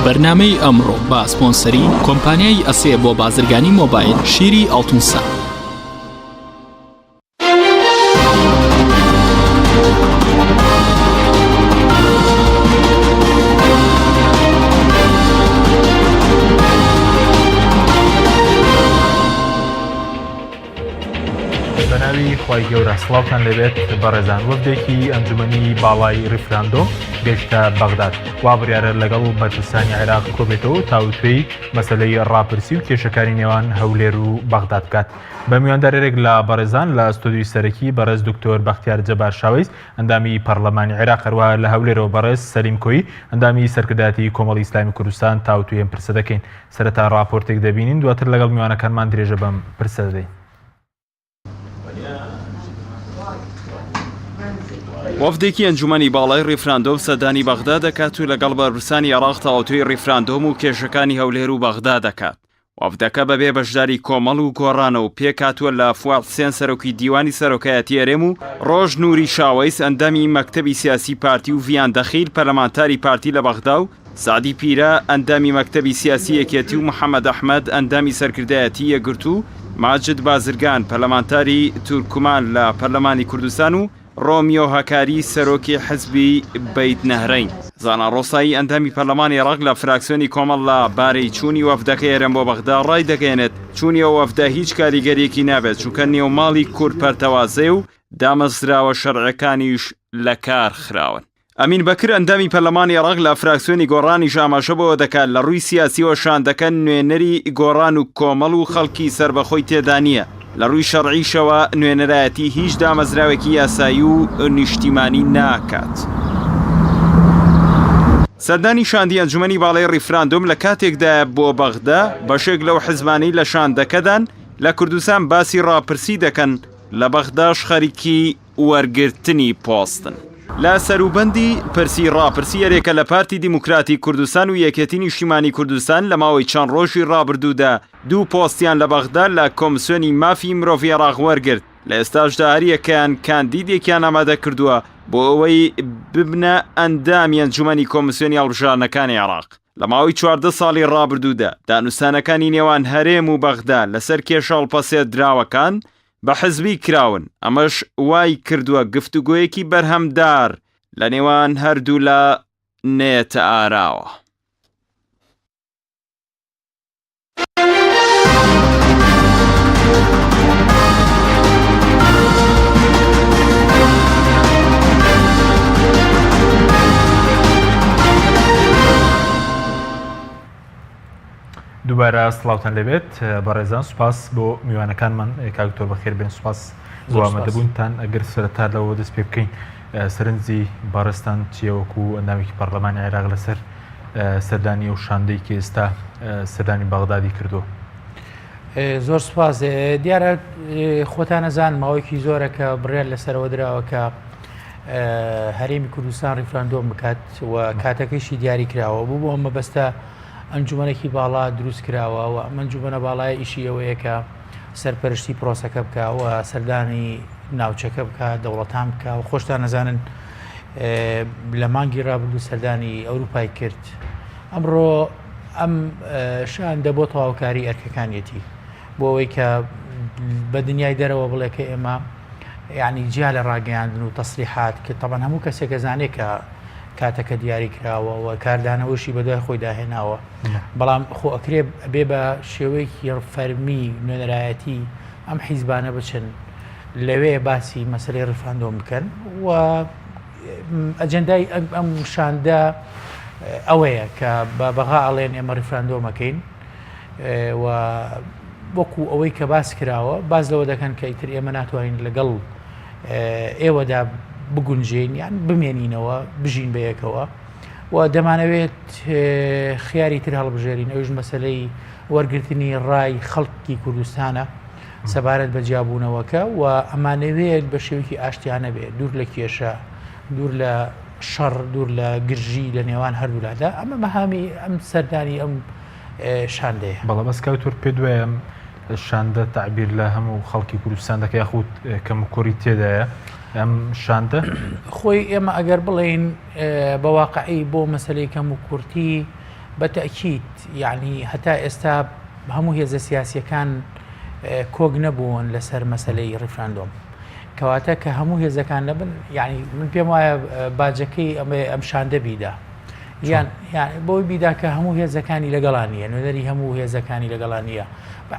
بەرنامەی ئەمڕۆ با سپۆنسەری کۆمپانیای ئەسێ بۆ بازرگانی مۆبایل شیری ئەڵتونسا. بەناوی خوای گەورە سڵاوتان لەبێت بەڕێزان. وەفدێکی ئەنجومەنی باڵای ڕیفراندۆ گەیشتە بەغداد. وا بڕیارە لەگەڵ مەترسانی عێراق کۆبێتەوە تاوتوێی مەسەلەی ڕاپرسی و کێشەکانی نێوان هەولێر و بەغداد بکات. بە میواندارێک لە بەڕێزان لە ئەستۆدیۆی سەرەکی بەڕێز دکتۆر بەختیار جەبار شاوەیز ئەندامی پەرلەمانی عێراق، هەروەها لە هەولێرەوە بەڕێز سەلیم کۆیی ئەندامی سەرکردایەتی کۆمەڵی ئیسلامی کوردستان تاوتوێم پرسە دەکەین. سەرەتا ڕاپۆرتێک دەبینین، دواتر لەگەڵ میوانەکانمان درێژە بەم پرسە دەدەین. وەفدێکی ئەنجومەنی باڵای ڕیفراندۆ سەردانی بەغدا دەکات و لەگەڵ بەرپرسانی عێراق تاوتوێی ڕیفراندۆم و کێشەکانی هەولێر و بەغدا دەکات. وەفدەکە بەبێ بەشداری کۆمەڵ و گۆڕانەوە پێکاتوە لە فواد حوسێن سەرۆکی دیوانی سەرۆکایەتی هەرێم و ڕۆژ نووری شاوەیز ئەندامی مەکتەبی سیاسی پارتی و ڤیان دەخیل پەرلەمانتاری پارتی لە بەغدا و سعدی پیرە ئەندامی مەکتەبی سیاسی یەکێتی و محەممەد ئەحمەد ئەندامی سەرکردایەتی یەکگرت و ماجد بازرگان پەرلەمانتاری تورکمان لە پەرلەمانی کوردستان و ڕۆمیۆ هەکاری سەرۆکی حزبی بەیت نەهرەین. زانا ڕۆسایی ئەندامی پەرلەمانی عێراق لە فراکسیۆنی کۆمەڵ لە بارەی چوونی وەفدەکەی هەرێم بۆ بەغدا ڕای دەگەێنێت چوونیەوە وەفدە هیچ کاریگەریەکی نابێت، چونکە نێوماڵی کورد پەرتەوازێ و دامەزراوە شەرعەکانیش لە کار خراون. ئەمین بەکر ئەندامی پەرلەمانی عێراق لە فراکسیۆنی گۆڕانی ئاماژە بەوە دەکات لە ڕووی سیاسیەوە شاندەکە نوێنەری گۆڕان و کۆمەڵ و خەڵکی سربەخۆی تێدا نییە. لە ڕووی شەرعیشەوە نوێنەرایەتی هیچ دامەزراوێکی یاسایی و نیشتیمانی ناکات. سەردانی شاندی ئەنجومەنی باڵای ڕیفراندۆم لە کاتێکدا بۆ بەغدا بەشێک لەو حزبانەی لە شاندەکەدان لە کوردستان باسی ڕاپرسی دەکەن، لە بەغداش خەریکی وەرگرتنی پۆستن. لە سەروبەندی پرسی ڕاپرسی یەرێکە لە پارتی دیموکراتی کوردستان و یەکێتی نیشتیمانی کوردستان لە ماوەی چەند ڕۆژی ڕابردوودا دوو پۆستیان لە بەغدا لە کۆمسیۆنی مافی مرۆڤی عێراق وەرگرت. لە ئێستاشدا هەریەکەیان کاندیدێکیان ئامادە کردووە بۆ ئەوەی ببنە ئەندامی ئەنجومەنی کۆمسیۆنی هەڵبژاردنەکانی عێراق. لە ماوەی 14 ساڵی ڕابردوودا دانووسانەکانی نێوان هەرێم و بەغدا لەسەر کێشە هەڵپەسێت دراوەکان بە حزبی کراون. ئەمەش وای کردووە گفتوگۆیەکی بەرهەمدار لە نێوان هەردوو لە نێتە ئاراوە. دووبارە سڵاوتان لەبێت بەڕێزان. سوپاس بۆ میوانەکانمان، کاکتۆر بەخێر بێن. سوپاس بۆ ئامادەبوونتان. ئەگەر سەرەتا لەوە دەست پێ بکەین، سەرنجی بەڕێستان چیەوەکو ئەندامێکی پەرلەمانی عێراق لەسەر سەردانی ئەو شاندەی کە ئێستا سەردانی بەغدادی کردو؟ زۆر سوپاس. دیارە خۆتان نەزان ماوەیەکی زۆرە کە بڕیار لەسەرەوە درراوە کە هەرێمی کوردستان ڕیفراندۆم بکات و کاتەکەیشی دیاری کراوە بوو بۆ ئەمە بەستە ئەنجومەنێکی باڵا دروست کراوە و ئەنجومەنە باڵای ئیشی ئەوەیە کە سەرپەرشتی پرۆسەکە بکە و سەردانی ناوچەکە بکە، دەوڵەتان بکە و خۆشتان نەزانن لە مانگی ڕابردوو سەردانی ئەوروپای کرد. ئەمڕۆ ئەم شاندە بۆ تەواوکاری ئەرکەکانیەتی بۆ ئەوەی کە بە دنیای دەرەوە بڵێ کە ئێمە یعنی جیا لە ڕاگەیاندن و تەسریحات کە تەبەن هەموو کەسێکە زانێت کە کاتەکە دیاری کراوە و کاردانەوەشی بەدوای خۆی داهێناوە، بەڵام خۆ ئەکرێ بێ بە شێوەیەکی فەرمی نوێنەرایەتی ئەم حیزبانە بچن لەوێ باسی مەسەلەی ڕیفراندۆم بکەن و ئەجەندای ئەم شاندە ئەوەیە کە بەغا ئەڵێن ئێمە ڕیفراندۆمەکەین و وەکو ئەوەی کە باس کراوە باز لەوە دەکەن کە ئیتر ئێمە ناتوانین لەگەڵ ئێوەدا بگونجین یان بمێنینەوە بژین بە یەکەوە و دەمانەوێت خیاری تر هەڵبژێرین. ئەوش مەسەلەی وەرگرتنی ڕای خەڵکی کوردستانە سەبارەت بە جیابوونەوەکە و ئەمانەوێت بە شێوکی ئاشتیانە بێت، دوور لە کێشە، دوور لە شەڕ، دوور لە گرژی لە نێوان هەردوولادا. ئەمە مەهامی ئەم سەردانی ئەم شاندەیە. بەڵام بەس کەوتور پێ دوایە شاندە تعبیر لە هەموو خەڵکی کوردستان دەکە یاخود کەم کوڕی تێدایە ئەم شاندە خۆی ئێمە ئەگەر بڵێین بە واقعی بۆ مەسەلەی کەم و کورتی بەتەکیید یعنی هەتا ئێستا هەموو هێزە سیاسیەکان کۆگ نەبوون لەسەر مەسلەی ڕیفراندۆم کەواتە کە هەموو هێزەکان نەبن یعنی من پێم وایە باجەکەی ئەم شاندە بیدا یان بۆی بیدا کە هەموو هێزەکانی لەگەڵانیە نوێنەری هەموو هێزەکانی لەگەڵانیە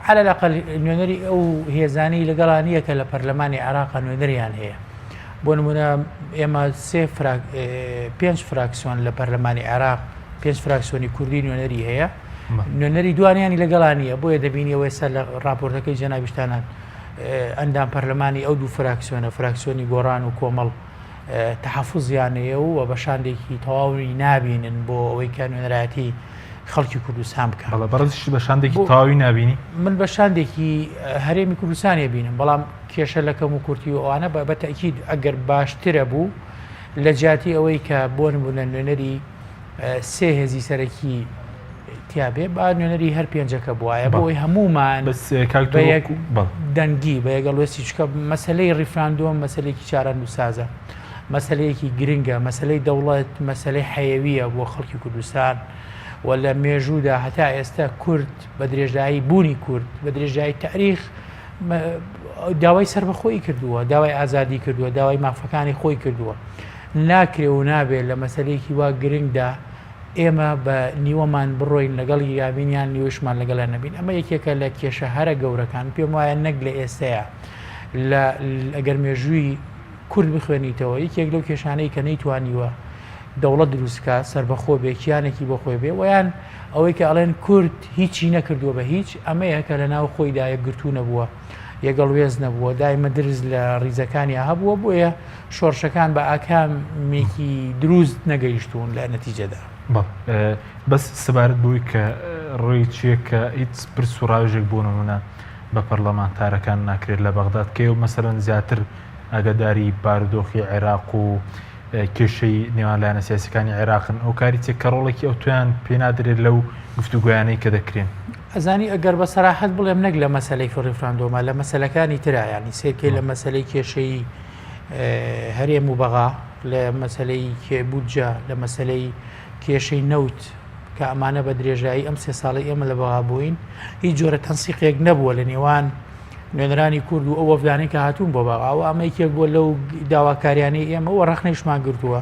على الأقل نوێنەری ئەو هێزانی لەگەڵانیە کە لە پەرلەمانی عێراق نوێنەریان هەیە بۆ نمونە ئێمە 5 فراکسیۆن لە پەرلەمانی عێراق 5 فراکسیۆنی کوردی نوێنەری هەیە نوێنەری دوانیانی لەگەڵانیە بۆیە دەبینیەوەی سەر لە راپۆرتەکەی جەنابیشتانان ئەندام پەرلەمانی ئەو دوو فراکسیۆنە فراکسیۆنی گۆڕان و کۆمەڵ تەحەفوزیانەیە و بە شاندێکی تەواوی نابینن بۆ ئەوەی کە نوێنەرایەتی خەڵکی کوردستان بکە بەڕێزیش بە شاندێکی تەواوی نابینی من بە شاندێکی هەرێمی کوردستانی بینم بەڵام کێشە لەکەم و کورتی و ئەوانە بە تەکید ئەگەر باشترە بوو لە جیاتی ئەوەی کە بۆ نمونە نوێنەری 3 هێزی سەرەکی تیابێ با نوێنەری هەر پێنجەکە بووایە بۆی هەمومان دەنگی بە یەگەڵوێستی چکە مەسلەی ڕیفراندۆم مەسلەیەکی چارەند و سازە مەسلەیەکی گرنگە مەسلەی دەوڵەت مەسلەی حەیەویە بۆ خەڵکی کوردستان و لە مێژوودا هەتا ئێستا کورد بە درێژایی بوونی کورد بە درێژایی تاریخ داوای سربەخۆی کردووە داوای ئازادی کردووە داوای مافەکانی خۆی کردووە ناکرێ و نابێت لە مەسلەیەکی وا گرنگدا ئێمە بە نیوەمان بڕۆین لەگەڵ یابینیان نیوەشمان لەگەڵ نەبین ئەمە یەکێکە لە کێشە هەرە گەورەکان پێم وایە نەک لە ئێستەیە ئەگەر مێژووی کورد بخوێنیتەوە یەکێک لەو کێشانەی کە نەیتوانیوە دەوڵەت دروستکە سربەخۆ بێ کیانێکی بۆ خۆی بێ ویان ئەوەی کە ئەڵێن کورد هیچی نەکردووە بە هیچ ئەمەیە کە لە ناو خۆیدا یەکگرتوو نەبووە یەگەڵ وێز نەبووە دایمە درز لە ڕیزەکانی هەبووە بۆیە شۆڕشەکان بە ئاکامێکی دروست نەگەیشتون لە نەتیجەدا بەس سەبارەت بووی کە ڕۆی چیە کە هیچ پرس و ڕاوێژێک بوو نمونە بە پەرلەمانتارەکان ناکرێت لە بەغداد کێ و مەسەرەن زیاتر ئاگاداری بارودۆخی عێراق و کێشەی نێوان لایەنە سیاسیەکانی عێراقن ئەو کاری چێک کە ڕۆڵێکی ئەو تویان پێنادرێت لەو گفتوگویانەی کە دەکرێن ئەزانی ئەگەر بە سەراحەت بڵێم نەک لە مەسەلەی ڕیفراندۆمە لە مەسەلەکانی ترایانی سێکەی لە مەسەلەی کێشەی هەرێم و بەغا لە مەسەلەی کێبوجە لە مەسەلەی کێشەی نەوت کە ئەمانە بە درێژایی ئەم 3 ساڵی ئێمە لە بەغا بووین هیچ جۆرە تەنسیقێک نەبووە لە نێوان نوێنەرانی کورد و ئەو وەفدانەی کە هاتوون بۆ بەغاوە ئەمە یەکێک بووە لەو داواکاریانەی ئێمە و ڕەخنەیشمان گرتووە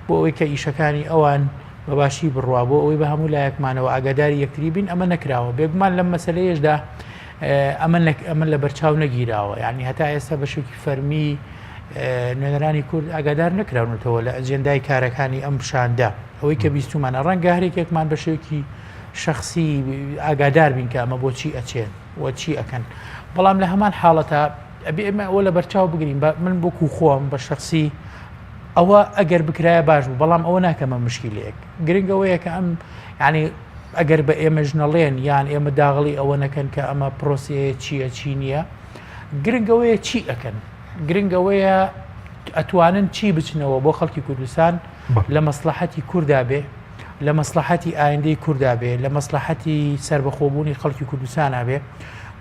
بۆ ئەوەی کە ئیشەکانی ئەوان بەباشی بڕوا بۆ ئەوەی بە هەموو لایەکمانەوە ئاگاداری یەکتری بین ئەمە نەکراوە بێگومان لەم مەسەلەیەشدا ئەمە لە بەرچاو نەگیراوە یعنی هەتا ئێستا بە شێوکی فەرمی نوێنەرانی کورد ئاگادار نەکراونەتەوە لە ئەجێندای کارەکانی ئەم شاندا ئەوەی کە بیستمانە ڕەنگە هەرێکێکمان بە شێوکی شخصی ئاگادار بین کە ئەمە بۆچی ئەچێن وە چی ئەکەن بەڵام لە هەمان حاڵەتە ئەبێ ئێمە ئەوە لە بەرچاو بگرین من بۆکو خۆم بە شخصی ئەوە ئەگەر بکرایە باش بوو بەڵام ئەوە ناکەمە مشکلەیەک گرنگەوەیە کە ئەم ینی ئەگەر بە ئێمە ژنەڵێن یان ئێمە داغڵی ئەوە نەکەن کە ئەمە پرۆسەیە چییە چی نییە گرنگەوەیە چی ئەکەن گرنگەوەیە ئەتوانن چی بچنەوە بۆ خەڵکی کوردستان لە مەسلحەتی کووردا بێ لە مەسلحەتی ئایندەی کووردا بێ لە مەسلحەتی سربەخۆبوونی خەڵکی کوردستانە بێ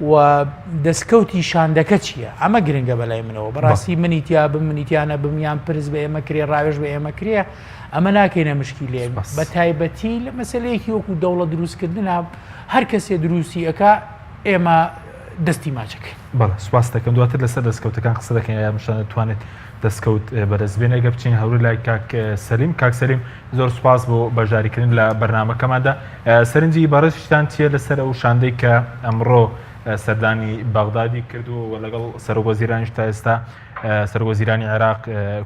و دەستکەوتی شاندەکە چییە ئەمە گرنگە بەلای منەوە بەڕاستی منیتیا منیتیانە بمیان پرس بە ئێمە کرێ ڕاوێژ بە ئێمە کرێ ئەمە ناکەینە مشکلێک بە تایبەتی لە مەسلەیەکی وەکو دەوڵەت دروستکردنە هەر کەسێ دروستی ئەکا ئێمە دەستی ماچەکەین بەڵێ سواس دەکەم دواتر لەسەر دەستکەوتەکان قسە دەکەین یا مشان دەتوانێت دەستکەوت بەدەستبێنە گە بچین هەوری لای کاک سەلیم زۆر سوپاس بۆ بەشداریکردن لە بەرنامەکەماندا سەرنجی بەڕێزشتان چیە لەسەر ئەو شاندەی کە ئەمڕۆ سەردانی بەغدادی کردو و لەگەڵ سەرۆکوەزیرانیش تا ئێستا سەرۆکوەزیرانی عێراق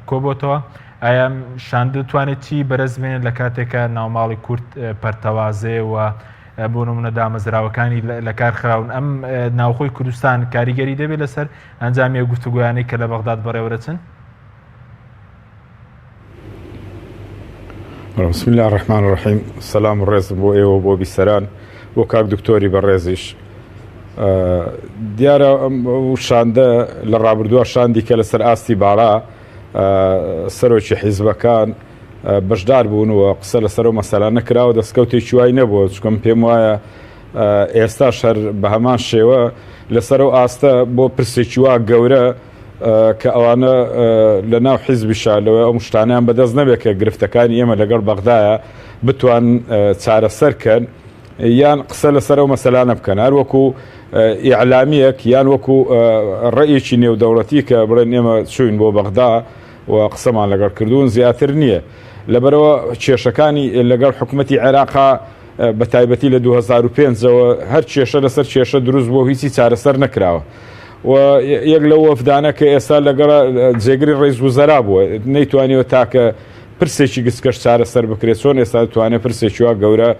کۆبۆتەوە ئایا شاندە دەتوانێت چی بەرەزبێنێت لە کاتێکە ناوماڵی کورد پەرتەوازێ و بۆ نمونە دامەزراوەکانی لە کار خراون ئەم ناوخۆی کوردستان کاریگەری دەبێت لەسەر ئەنجامی گفتوگویانەی کە لە بەغداد بەڕێوەدەچن بسم الله الرحمن الرحیم سلام ڕێز بۆ ئێوە بۆ بیسەران بۆ کاک دکتۆری بەڕێزیش دیارە شاندە لە ڕابردووە شاندی کە لەسەر ئاستی باڵا سەرۆکی حیزبەکان بەشدار بوون و قسە لەسەر و مەسەلا نەکراوە دەستکەوتێکی وای نەبووە چکەم پێم وایە ئێستا شەر بە هەمان شێوە لەسەر و ئاستە بۆ پرسێکی وا گەورە کە ئەوانە لە ناو حیزبیشا لەوە ئەو شتانیان بەدەست نەبێت کە گرفتەکانی ئێمە لەگەڵ بەغدایە بتوان چارەسەرکەن یان قسە لەسەر ئەو مەسەلانە بکەن هەر وەکو ئیعلامیەک یان وەکو ڕێیەکی نێودەوڵەتی کە بڵێن ئێمە چوین بۆ بەغدا و قسەمان لەگەڵ کردوون زیاتر نییە لەبەرەوە کێشەکانی لەگەڵ حکوومەتی عێراقا بە تایبەتی لە 2005ەوە هەر کێشە لەسەر کێشە دروست بۆ هیچی چارەسەر نەکراوە و یەک لەو وەفدانە کە ئێستا لەگەڵ جێگری ڕێز وزەرا بووە نەیتوانیەوە تاکە پرسێکی گسکەش چارەسەر بکرێت چۆن ئێستا دەتوانێت پرسێکی وا گەورە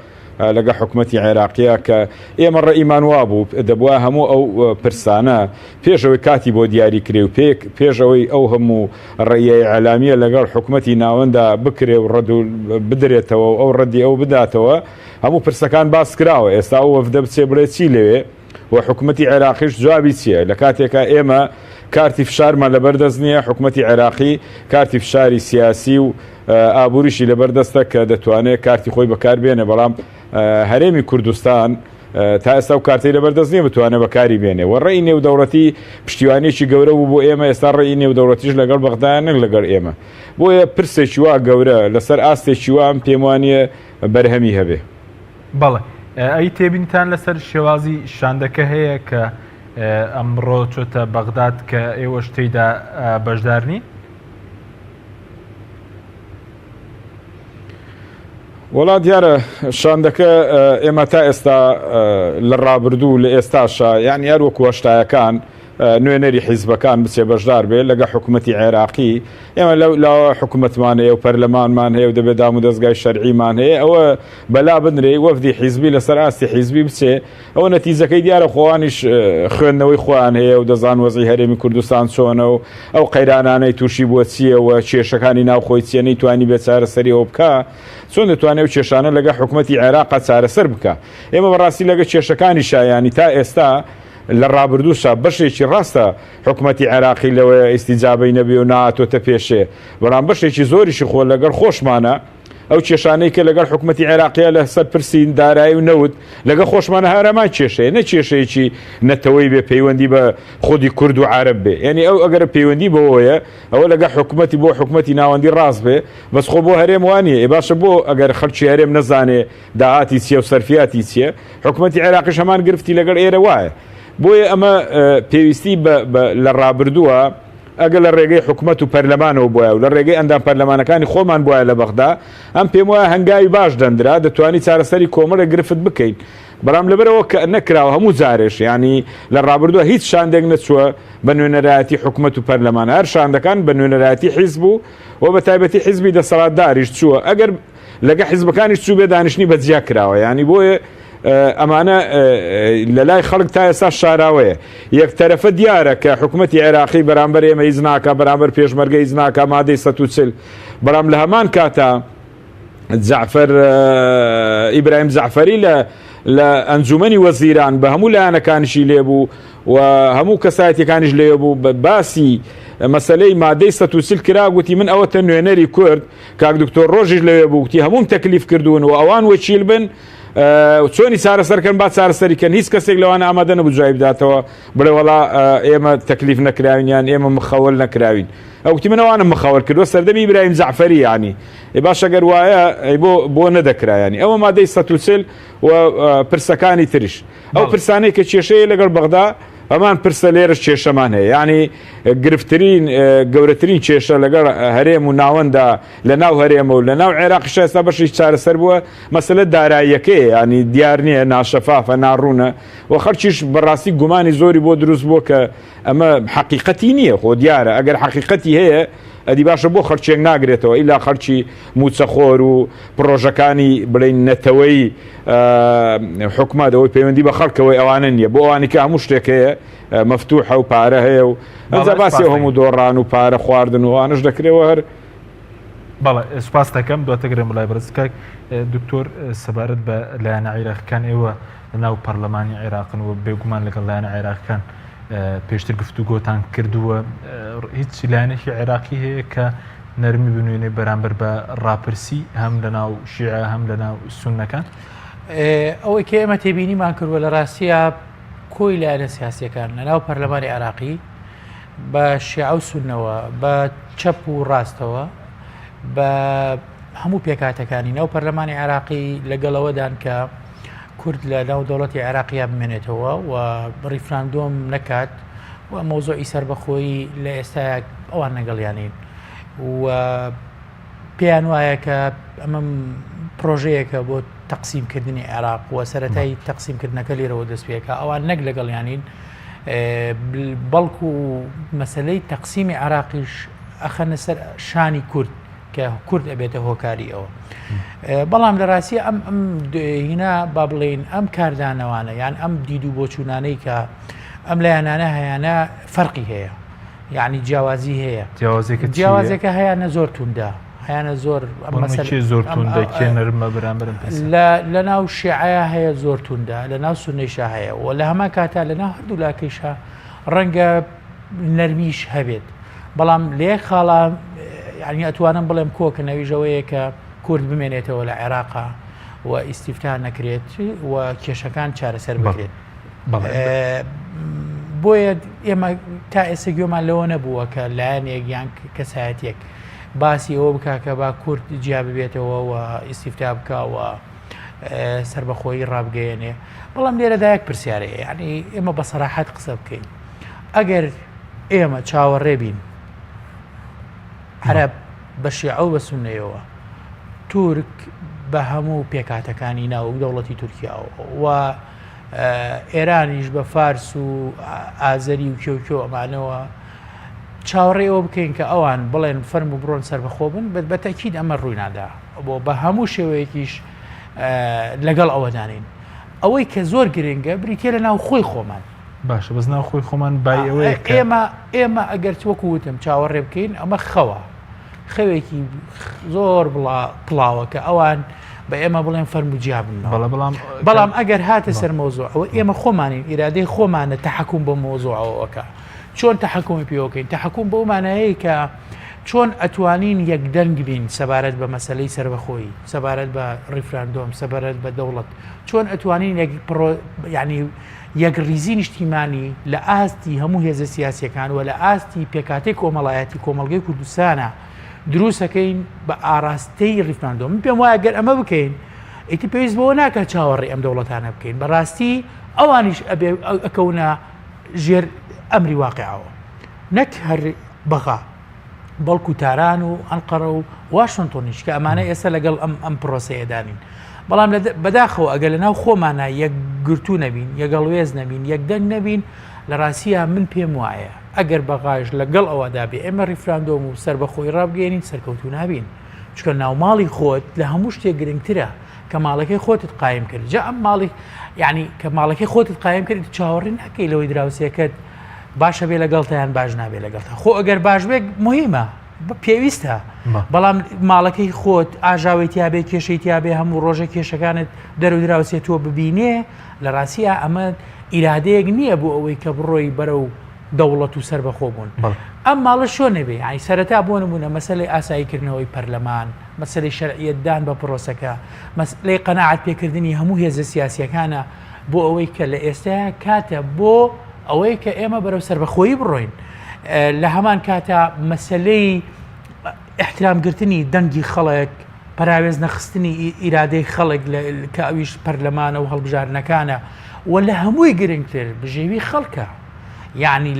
لەگە حکوومەتی عێراقیە کە ئێمە ڕێئیمان وا بوو دەبووە هەموو ئەو پرسانە پێشەوەی کاتی بۆ دیاری کرێ و پێشەوەی ئەو هەموو ڕێیە عەلامیە لەگەڵ حکوومەتی ناوەندا بکرێ و ڕەد و بدرێتەوە ئەو ڕەدی ئەو بداتەوە هەموو پرسەکان باس کراوە ئێستا ئەو وەفدە بچێ بڵێ چی لەوێ و حکوومەتی عێراقیش جوابی چییە لە کاتێکە ئێمە کارتی فشارمان لەبەردەست نییە حکوومەتی عێراقی کارتی فشاری سیاسی و ئابووریشی لەبەردەستە کە دەتوانێت کارتی خۆی بەکاربێنێ بەڵام هەرێمی کوردستان تا ئێستا و کارتی لەبەردەست نیە بتوانێت بەکاری بێنێ و ڕێی نێودەوڵەتی پشتیوانێکی گەورە بوو بۆ ئێمە ئێستا ڕێی نێودەوڵەتیش لەگەڵ بەغدایە نەک لەگەڵ ئێمە بۆیە پرسێکی وا گەورە لەسەر ئاستێکی وام پێم وانە بەرهەمی هەبێ بەڵێ ئەی تێبینتان لەسەر شێوازی شاندەکە هەیە کە ئەمڕۆ چۆتە بەغداد کە ئێوە شتەیدا بەشدارنی وڵات دیارە شاندەکە ئێمە تا ئێستا لە ڕابردوو لە ئێستاشە یعنی هەر وەکو هەشتایەکان نوێنەری حیزبەکان بچێ بەشدار بێت لەگە حکوومەتی عێراقی ئێمە لە حکوومەتمان هەیە و پەرلەمانمان هەیە و دەبێت دام و دەستگای شەرعیمان هەیە ئەوە بەلا بنرێ وەفدی حیزبی لەسەر ئاستی حیزبی بچێ ئەوە نەتیجەکەی دیارە خۆوانیش خوێندنەوەی خۆیان هەیە و دەزان وەزی هەرێمی کوردستان چۆنە و ئەو قەیرانانەی تووشی بۆ چیەوە کێشەکانی ناوخۆی چیە نەیتوانی بێت چارەسەری ئەو بکە چۆن دەتوانێت و کێشانە لەگە حکوومەتی عێراقا چارەسەر بکە ئێمە بەڕاستی لەگە کێشەکانی شایانی تا ئێستا لە ڕابردووشە بەشێکی ڕاستە حکوومەتی عێراقی لەوەی ئیستیجابەی نەبێ و ناتۆتە پێشێ بەڵام بەشێکی زۆریشی خۆ لەگەڵ خۆشمانە ئەو کێشانەی کە لەگەڵ حکوومەتی عێراقیە لەسەر پرسی دارایی و نەوت لەگە خۆشمانە هەرەمان کێشەیە نە کێشەیەکی نەتەوەی بێ پەیوەندی بە خودی کورد و عەرەب بێ یعنی ئەو ئەگەر پەیوەندی بەوەیە ئەوە لەگە حکوومەتی بۆ حکوومەتی ناوەندی ڕاست بێ بەس خۆ بۆ هەرێم وانە ئێ باشە بۆ ئەگەر خەڵکی هەرێم نەزانێ داهاتی چیە و سەرفیاتی چییە حکوومەتی عێراقیش هەمان گرفتی لەگەڵ ئێرە وایە بۆیە ئەمە پێویستی لە ڕابردووە ئەگەر لە ڕێگەی حکوومەت و پەرلەمانەوە بۆە و لە ڕێگەی ئەندام پەرلەمانەکانی خۆمان بواە لە بەغدا ئەم پێم وایە هەنگاوی باش دەندرا دەتوانی چارەسەری کۆمەڵە گرفت بکەین بەڵام لەبەرەوە کە نەکراوە هەموو جارێش ینی لە ڕابردووە هیچ شاندێک نەچووە بە نوێنەرایەتی حکوومەت و پەرلەمان هەر شاندەکان بە نوێنەرایەتی حیزب بوو و بە تایبەتی حیزبی دەسەڵاتداریش چووە ئەگەر لەگە حیزبەکانیش چوو بێ دانیشتنی بەجیا کراوە ینی بۆیە ئەمانە لە لای خەڵک تا ئێستا شاراوەیە یەک تەرەفە دیارە کە حکوومەتی عێراقی بەرامبەر ئێمە هیچ ناکە بەرامبەر پێشمەرگە هیچ ناکە مادەی 140 بەڵام لە هەمان کاتە جعفەر ئیبراهیم جعفەری لە ئەنجومەنی وەزیران بە هەموو لایەنەکانیشی لێبوو و هەموو کەسایەتیەکانیش لێ بوو باسی مەسلەی مادەی 140 کرا گوتی من ئەوەتە نوێنەری کورد کاک دکتۆر ڕۆژیش لەوێ بوو گوتی هەموم تەکلیف کردوون و ئەوان وەکیل بن چۆنی چارەسەرکەن با چارەسەریکەن هیچ کەسێک لەوانە ئامادە نەبوو جوای بداتەوە بڵێ وەڵا ئێمە تەکلیف نەکراوینیان ئێمە مخەوەل نەکراوین ئەوتی من ئەوانم مخەوەل کردووە سەردەمی ئیبراهیم جعفەری ینی باش ئەگەر وایە بۆ نەدەکرایانی ئەوە مادەی 140 و پرسەکانی تریش ئەو پرسانەی کە کێشەیە لەگەڵ بەغدا ئەمان پرسە لێرەش کێشەمان هەیە ینی گرفتترین گەورەترین کێشە لەگەڵ هەرێم و ناوەندا لە ناو هەرێمە و لە ناو عێراقیش ئێستا بەشی چارەسەر بووە مەسەلە داراییەکەیە ینی دیار نییە ناشەفافە ناڕوونە و خەڵکیش بەڕاستی گومانی زۆری بۆ دروست بووە کە ئەمە حەقیقەتی نییە خۆ دیارە ئەگەر حەقیقەتی هەیە ئەدی باشە بۆ خەرچێک ناگرێتەوە ئیلا خەرچی موچەخۆر و پرۆژەکانی بڵین نەتەوەی حکومەتەوەی پەیوەندی بە خەڵکەوەی ئەوانە نییە بۆ ئەوانی کە هەموو شتێک هەیە مەفتوحە و پارە هەیە و ئەجا باسی هەموو دۆڕان و پارە خواردن و ئەوانش دەکرێەوە هەر بەڵێ سوپاس دەکەم دواتەگرم بڵای بەرزکای دکتۆر سەبارەت بە لایەنە عێراقیەکان ئێوە لەناو پەرلەمانی عێراقن و بێگومان لەگەڵ لایەنە عێراقیەکان پێشتر گفتوگۆتان کردووە هیچ لایەنێکی عێراقی هەیە کە نەرمی بنوێنێ بەرامبەر بە ڕاپرسی هەم لەناو شیعە هەم لەناو سوننەکان ئەوەی کە ئێمە تێبینیمان کردووە لە ڕاستیە کۆی لایەنە سیاسیەکان لەناو پەرلەمانی عێراقی بە شیعە و سوننەوە بە چەپ و ڕاستەوە بە هەموو پێکاتەکانی ناو پەرلەمانی عێراقی لەگەڵەوەدان کە کورد لە ناو دەوڵەتی عێراقیە بمێنێتەوە و ڕیفراندۆم نەکات و مۆزۆی سەربەخۆیی لە ئێستا ئەوان نەگەڵیانین و پێیان وایە کە ئەمە پرۆژەیەکە بۆ تەقسیمکردنی عێراق و سەرەتای تەقسیمکردنەکە لێرەوە دەست پێکە ئەوان نەک لەگەڵیانین بەڵکو مەسلەی تەقسیمی عێراقیش ئەخەنە سەر شانی کورد کە کورد ئەبێتە هۆکاری ئەوە بەڵام لە ڕاستی ئەم هینا با بڵێن ئەم کاردانەوانە یان ئەم دید و بۆچوونانەی کە ئەم لایەنانە هەیەە فەرقی هەیە یعنی جیاوازی هەیە جیاوازێکە هەیەە زۆر توندا هەیەە زۆر زۆر توندە نەرمە بەرامبەر لە ناو شیعەیە هەیە زۆر توندا لە ناو سونەیشا هەیە و لە هەمان کاتا لە ناو هەردوو لاکەیشە ڕەنگە نەرمیش هەبێت بەڵام لێ خاڵا ینی ئەتوانم بڵێم کۆکردنەویژەوەیە کە کورد بمێنێتەوە لە عێراقا و ئیسیفتا نەکرێت و کێشەکان چارەسەر بکرێت بۆیە ئێمە تا ئێستا گوێمان لەوە نەبووە کە لایەنێک یان کەسایەتێک باسی ئەوە بکە کە با کورد جیا ببێتەوە و ئیسیفتا بکەوە سربەخۆیی ڕابگەیەنێ بەڵام لێرەدا یەک پرسیارەیە ینی ئێمە بە سەراحەت قسە بکەین ئەگەر ئێمە چاوەڕێبین عەرەب بە شیعە و بە سوننەیەوە تورک بە هەموو پێکاتەکانی ناو دەوڵەتی تورکیاوە و ئێرانیش بە فارس و ئازەری و کێوکێ ئەمانەوە چاوەڕێەوە بکەین کە ئەوان بڵێن فەرم و بڕۆن سەربەخۆ بن بە تەکید ئەمە ڕووینادا بۆ بە هەموو شێوەیەکیش لەگەڵ ئەوەدانین ئەوەی کە زۆر گرنگە بریتێ لە ناو خۆی خۆمان باشە بەس ناو خۆی خۆمان بای ئەوەیە ئێمە ئەگەر وەکو وتم چاوەڕێ بکەین ئەمە خەوێکی زۆر پڵاوە کە ئەوان بە ئێمە بڵێن فەرموجیا بن بەڵام ئەگەر هاتە سەر مۆزوع ئەوە ئێمە خۆمانین ئیرادەی خۆمانە تەحەکوم بە مۆزوعەوەکە چۆن تەحەکومی پێوەکەین تەحەکوم بەو مانایەیە کە چۆن ئەتوانین یەکدەنگ بین سەبارەت بە مەسلەی سەربەخۆیی سەبارەت بە ڕیفراندۆم سەبارەت بە دەوڵەت چۆن ئەتوانین ینی یەک ریزی نیشتیمانی لە ئاستی هەموو هێزە سیاسیەکان و لە ئاستی پێکاتی کۆمەڵایەتی کۆمەڵگەی کوردستانە دروستەکەین بە ئاراستەی ڕیفراندۆم من پێم وایە گەر ئەمە بکەین ئیتی پێویست بەوە ناکە چاوەڕێ ئەم دەوڵەتانە بکەین بەڕاستی ئەوانیش ئەکەونە ژێر ئەمری واقعەوە نەک هەر بەغا بەڵکو تاران و ئەنقەرە و واشنتۆنیش کە ئەمانە ئێستا لەگەڵ ئەم پرۆسەیەدانین بەڵام بەداخەوە ئەگەر لە ناو خۆمانە یەک گرتو نەبین یەگەڵوێز نەبین یەکدەنگ نەبین لە ڕاستیە من پێم وایە ئەگەر بەغاش لەگەڵ ئەوەدا بێ ئێمە ڕیفراندۆم و سەربەخۆی ڕابگەێنین سەرکەوتو نابین چکە ناوماڵی خۆت لە هەموو شتێک گرنگترە کە ماڵەکەی خۆتت قایم کرد جا ئەم ماڵی یعنی کە ماڵەکەی خۆتت قایم کرد چاوەڕێ ناکەی لەوەی دراوسەکەت باشە بێ لەگەڵتەیان باش نابێ لەگەڵتە خۆ ئەگەر باش بێ مهمە پێویستە بەڵام ماڵەکەی خۆت ئاژاوێتیا بێ کێشەیتیا بێ هەموو ڕۆژە کێشەکانت دەرو دراوسێتەوە ببینێ لە ڕاستیە ئەمە ئیرادەیەک نییە بۆ ئەوەی کە بڕۆی بەرە و دەوڵەت و سەربەخۆ بوون ئەم ماڵە شۆنە بێ ئای سەرەتا بۆ نمونە مەسەلەی ئاساییکردنەوەی پەرلەمان مەسەلەی شەرعیەتدان بە پرۆسەکە مەسەلەی قەناعەت پێکردنی هەموو هێزە سیاسیەکانە بۆ ئەوەی کە لە ئێستا کاتە بۆ ئەوەی کە ئێمە بەرەو سەربەخۆیی بڕۆین لە هەمان کاتە مەسەلەی احترامگرتنی دەنگی خەڵک پراوێز نەخستنی ئیرادەی خەڵک کە ئەویش پەرلەمانە و هەڵبژاردنەکانە و لە هەمووی گرنگتر بژێوی خەڵکە یعنی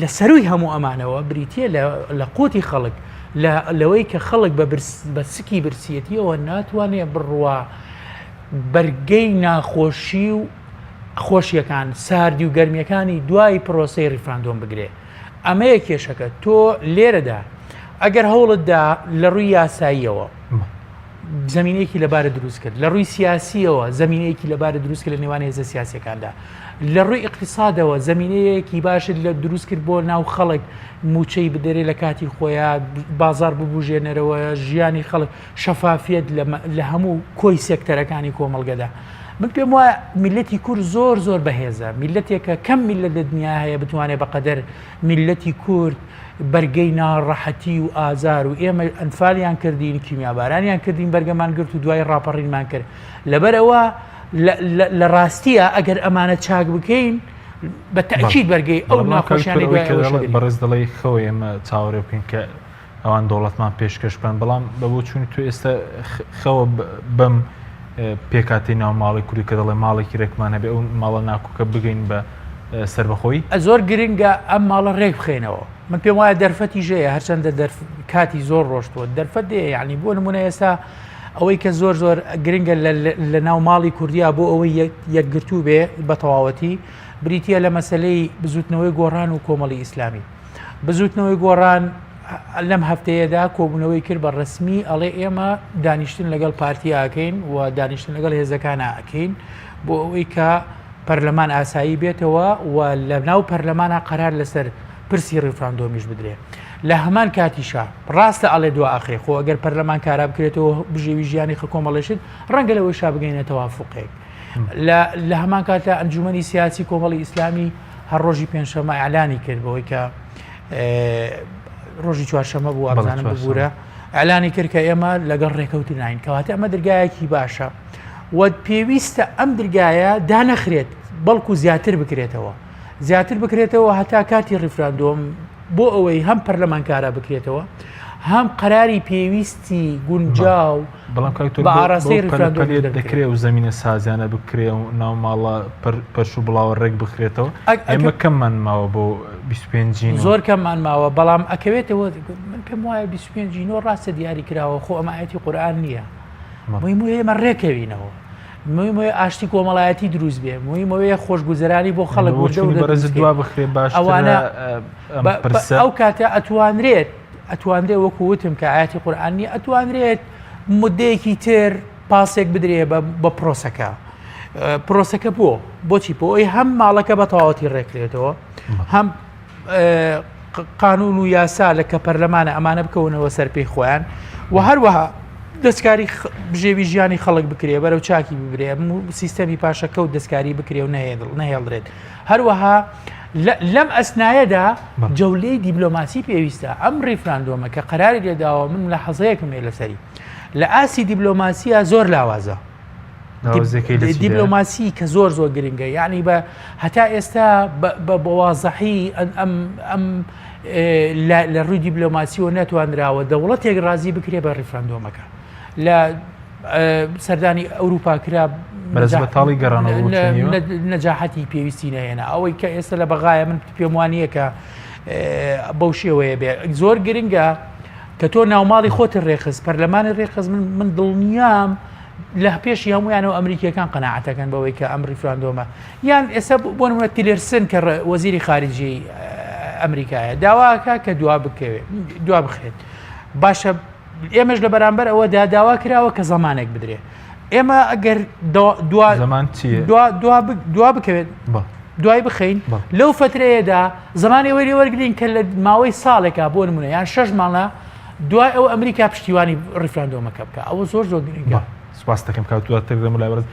لە سەروی هەموو ئەمانەوە بریتە لە قوتی خەڵک لەوەی کە خەڵک بە سکی برسیەتیەوە ناتوانێت بڕوا بەرگەی ناخۆشی و خۆشیەکان ساردی و گەرمیەکانی دوای پرۆسەی ڕیفراندۆم بگرێ ئەمەیە کێشەکە تۆ لێرەدا ئەگەر هەوڵتدا لە ڕووی یاساییەوە زمینەیەکی لەبارە دروست کرد لە ڕووی سیاسیەوە زمینەیەکی لەبارە دروست کرد لە نێوان هێزە سیاسیەکاندا لە ڕووی اقتصادەوە زمینەیەکی باشت لە دروست کرد بۆ ناو خەڵک موچەی بدەرێ لە کاتی خۆیان بازار ببوژێنەرەوە ژیانی خەڵک شەفافیت لە هەموو کۆی سێکتەرەکانی کۆمەڵگەدا من پێم وایە میلەتی کورد زۆر زۆر بەهێزە میلەتێکە کەم میلەت لە دنیا هەیە بتوانێت بەقەدەر میلەتی کورد بەرگەی ناڕەحەتی و ئازار و ئێمە ئەنفالیان کردین کیمیابارانیان کردین بەرگەمان گرت و دوای ڕاپەڕینمان کرد لەبەرەوە لە ڕاستیە ئەگەر ئەمانە چاک بکەین بە تەکید بەرگەی ئەو ناخۆشیانی بەڕێز دەڵی خەوە ئێمە چاوەڕێ بکەین کە ئەوان دەوڵەتمان پێشکەش بن بەڵام بە بۆ چوون تو ئێستا خەوە بەم پێکاتی ناو ماڵی کوری کە دەڵێ ماڵێکی ڕێکمان هەبێ ئەو ماڵە ناکوکە بگەین بە سربەخۆی زۆر گرنگە ئەم ماڵە ڕێک بخێنەوە من پێم وایە دەرفەتی ژەیە هەرچەندە کاتی زۆر ڕۆشتوە دەرفەت دێ یعنی بۆ نمونە ئێستا ئەوەی کە زۆر گرنگە لە ناو ماڵی کوردیا بۆ ئەوەی یەکگرتوو بێ بە تەواوەتی بریتە لە مەسلەی بزوتنەوەی گۆڕان و کۆمەڵی ئیسلامی بزوتنەوەی گۆڕان لەم هەفتەیەدا کۆبوونەوەی کرد بە ڕسمی ئەڵێ ئێمە دانیشتن لەگەڵ پارتیاکەین و دانیشتن لەگەڵ هێزەکانە ئەکەین بۆ ئەوەی کە پەرلەمان ئاسایی بێتەوە و لە ناو پەرلەمانە قەرار لەسەر پرسی ڕیفراندۆمیش بدرێ لە هەمان کاتیشا ڕاستە ئەڵێ دو ئاخرێ خۆ ئەگەر پەرلەمان کارا بکرێتەوە بژێوی ژیانی کۆمەڵێشت ڕەنگە لەوەی شا بگەینە تەوافقێک لە هەمان کاتە ئەنجومەنی سیاسی کۆمەڵی ئیسلامی هەر ڕۆژی پێنجشەمە ئەعلانی کرد بەوەی کە ڕۆژی چوارشەمە بوو ئابزانم ببوورە ئەعلانی کرد کە ئێمە لەگەڵ ڕێکەوتی نین کەواتە ئەمە دەرگایەکی باشە و پێویستە ئەم دەرگایە دانەخرێت بەڵکو زیاتر بکرێتەوە هەتا کاتی ڕیفراندۆم بۆ ئەوەی هەم پەرلەمانکارە بکرێتەوە هەم قەراری پێویستی گونجاو بەڵام بە ئاراستەی ڕیفراندۆم دەکرێت و زمینە سازیانە بکرێ و ناو ماڵە پەرش و بڵاوە ڕێک بخرێتەوە ئێمە کەممان ماوە بۆ 25 زۆر کەممان ماوە بەڵام ئەکەوێتەوە من پێم وایە 25 ڕاستە دیاری کراوە خۆ ئەمە ئاەتی قورئان نییە ئێمە ڕێکەوینەوە موی ئاشتی کۆمەڵایەتی دروست بێ مویە خۆشگوزەرانی بۆ خەڵک دوا بخرێ باش ئەوانە ئەو کاتە ئەتوانرێت وەکو وتم کە ئاەتی قورئانی ئەتوانرێت مدەیەکی تر پاسێک بدرێ بە پرۆسەکە بۆچی بۆ ئەوی هەم ماڵەکە بە تەواوەتی ڕێکرێتەوە هەم قانون و یاسا لە کە پەرلەمانە ئەمانە بکەونەوە سەر پێی خۆیان و هەروەها دەستکاری بژێوی ژیانی خەڵک بکرێ بەرەو چاکی ببرێ سیستەمی پاشەکەوت دەستکاری بکرێ و نەهێڵدرێت هەروەها لەم ئەسنایەدا جەولەی دیبلۆماسی پێویستە ئەم ڕیفراندۆمە کە قەراری لێداوە من لە حەزەیەکم ێ لەسەری لە ئاسی دیبلۆماسیە زۆر لاوازە دیبلۆماسی کە زۆر گرنگە یعنی بە هەتا ئێستا بە وازەحی ئەم لە ڕووی دیبلۆماسیەوە نەتوانراوە دەوڵەتێک ڕازی بکرێ بە ڕیفراندۆمەکە لە سەردانی ئەوروپا کرا بەتاڵی گەڕانەوە نەجاحەتی پێویستی نەهێنا ئەوەی کە ئێستا لە بەغایە من پێم وانییە کە بەو شێوەیە بێ زۆر گرنگە کە تۆ ناوماڵی خۆتت ڕێخست پەرلەمانی ڕێخست من دڵنیام لە پێشی هەمویانەوە ئەمریکیەکان قەناعەتەکەن بەوەی کە ئەم ڕیفراندۆمە یان ئێستا بۆ نمونە تیلرسن کە وەزیری خارجی ئەمریکایە داواکە کە دوا بخرێت باشە ئێمەش لە بەرامبەر ئەوەدا داوا کراوە کە زەمانێک بدرێ ئێمە ئەگەر دوا بکەوێت دوای بخەین لەو فترەیەدا زمانی وەری وەرگین کە لە ماوەی ساڵێکە بۆ نمونە یان 6 ماڵە دوای ئەو ئەمریکا پشتیوانی ڕیفراندۆمەکە بکە ئەوە زۆر گرنگە سپاس دەکەم کاتواتەکەم لای بەڕێز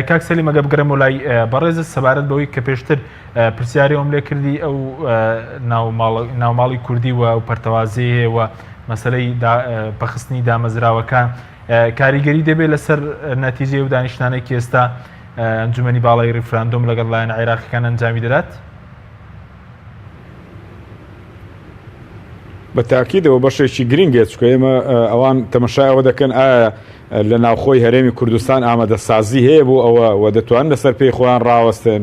کاک سەلی مەگە بگەڕێمەوە لای بەڕێزە سەبارەت بەوەی کە پێشتر پرسیاری ئەوم لێ کردی ئەو ناوماڵی کوردی و پەرتەوازی و مەسەلەی بەخستنی دامەزراوەکان کاریگەری دەبێت لەسەر نەتیجێ و دانیشتانێکی ئێستا ئەنجومەنی باڵای ڕیفراندۆم لەگەڵ لایەن عێراقیەکان ئەنجامی دەدات بە تاکیدەوە بەشێکی گرنگێت چکە ئێمە ئەوان تەمەشایەوە دەکەن ئایا لە ناوخۆی هەرێمی کوردستان ئامادەسازی هەیە بۆ ئەوە و دەتوان لەسەر پێی خۆیان ڕاوەستن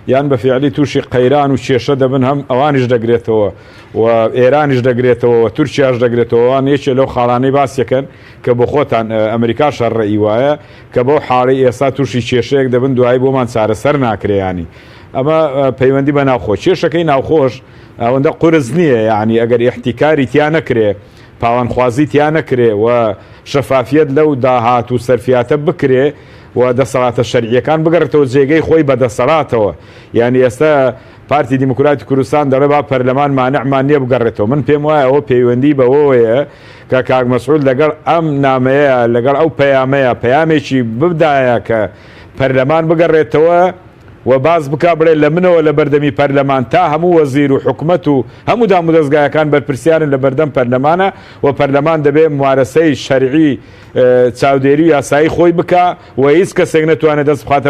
یان بە فیعلی تووشی قەیران و کێشە دەبن هەم ئەوانیش دەگرێتەوە و ئێرانیش دەگرێتەوە و تورکیاش دەگرێتەوە ئەوان یەکێ لەو خاڵانەی باسیەکەن کە بۆ خۆتان ئەمریکا شەڕڕەئی وایە کە بەو حاڵی ئێستا تووشی کێشەیەک دەبن دوایی بۆمان چارەسەر ناکرێیانی ئەمە پەیوەندی بە ناوخۆ کێشەکەی ناوخۆش ئەوەندە قورس نییە یعنی ئەگەر احتیکاری تیان نەکرێ پاوانخوازی تیان نەکرێ و شەفافیت لەو داهات و سەرفیاتە بکرێ و دەسەڵاتە شەرعیەکان بگەڕێتەوە جێگەی خۆی بەدەسەڵاتەوە یعنی ئێستا پارتی دیموکراتی کوردستان دەڵێ با پەرلەمان مانعمان نییە بگەڕێتەوە من پێم وایە ئەوە پەیوەندی بەوەیە کە کاک مەسعود لەگەڵ ئەم نامەیە لەگەڵ ئەو پەیامەیە پەیامێکی ببدایە کە پەرلەمان بگەڕێتەوە و باز بک بڵێ لە منەوە لە بەردەمی پەرلەمان تا هەموو وەزیر و حکومەت و هەموو دام و دەستگایەکان بەرپرسیارن لە بەردەم پەرلەمانە و پەرلەمان دەبێت موارەسەی شەرعی چاودێری و یاسایی خۆی بکە و هیچ کەسێک نەتوانێت دەست بخاتە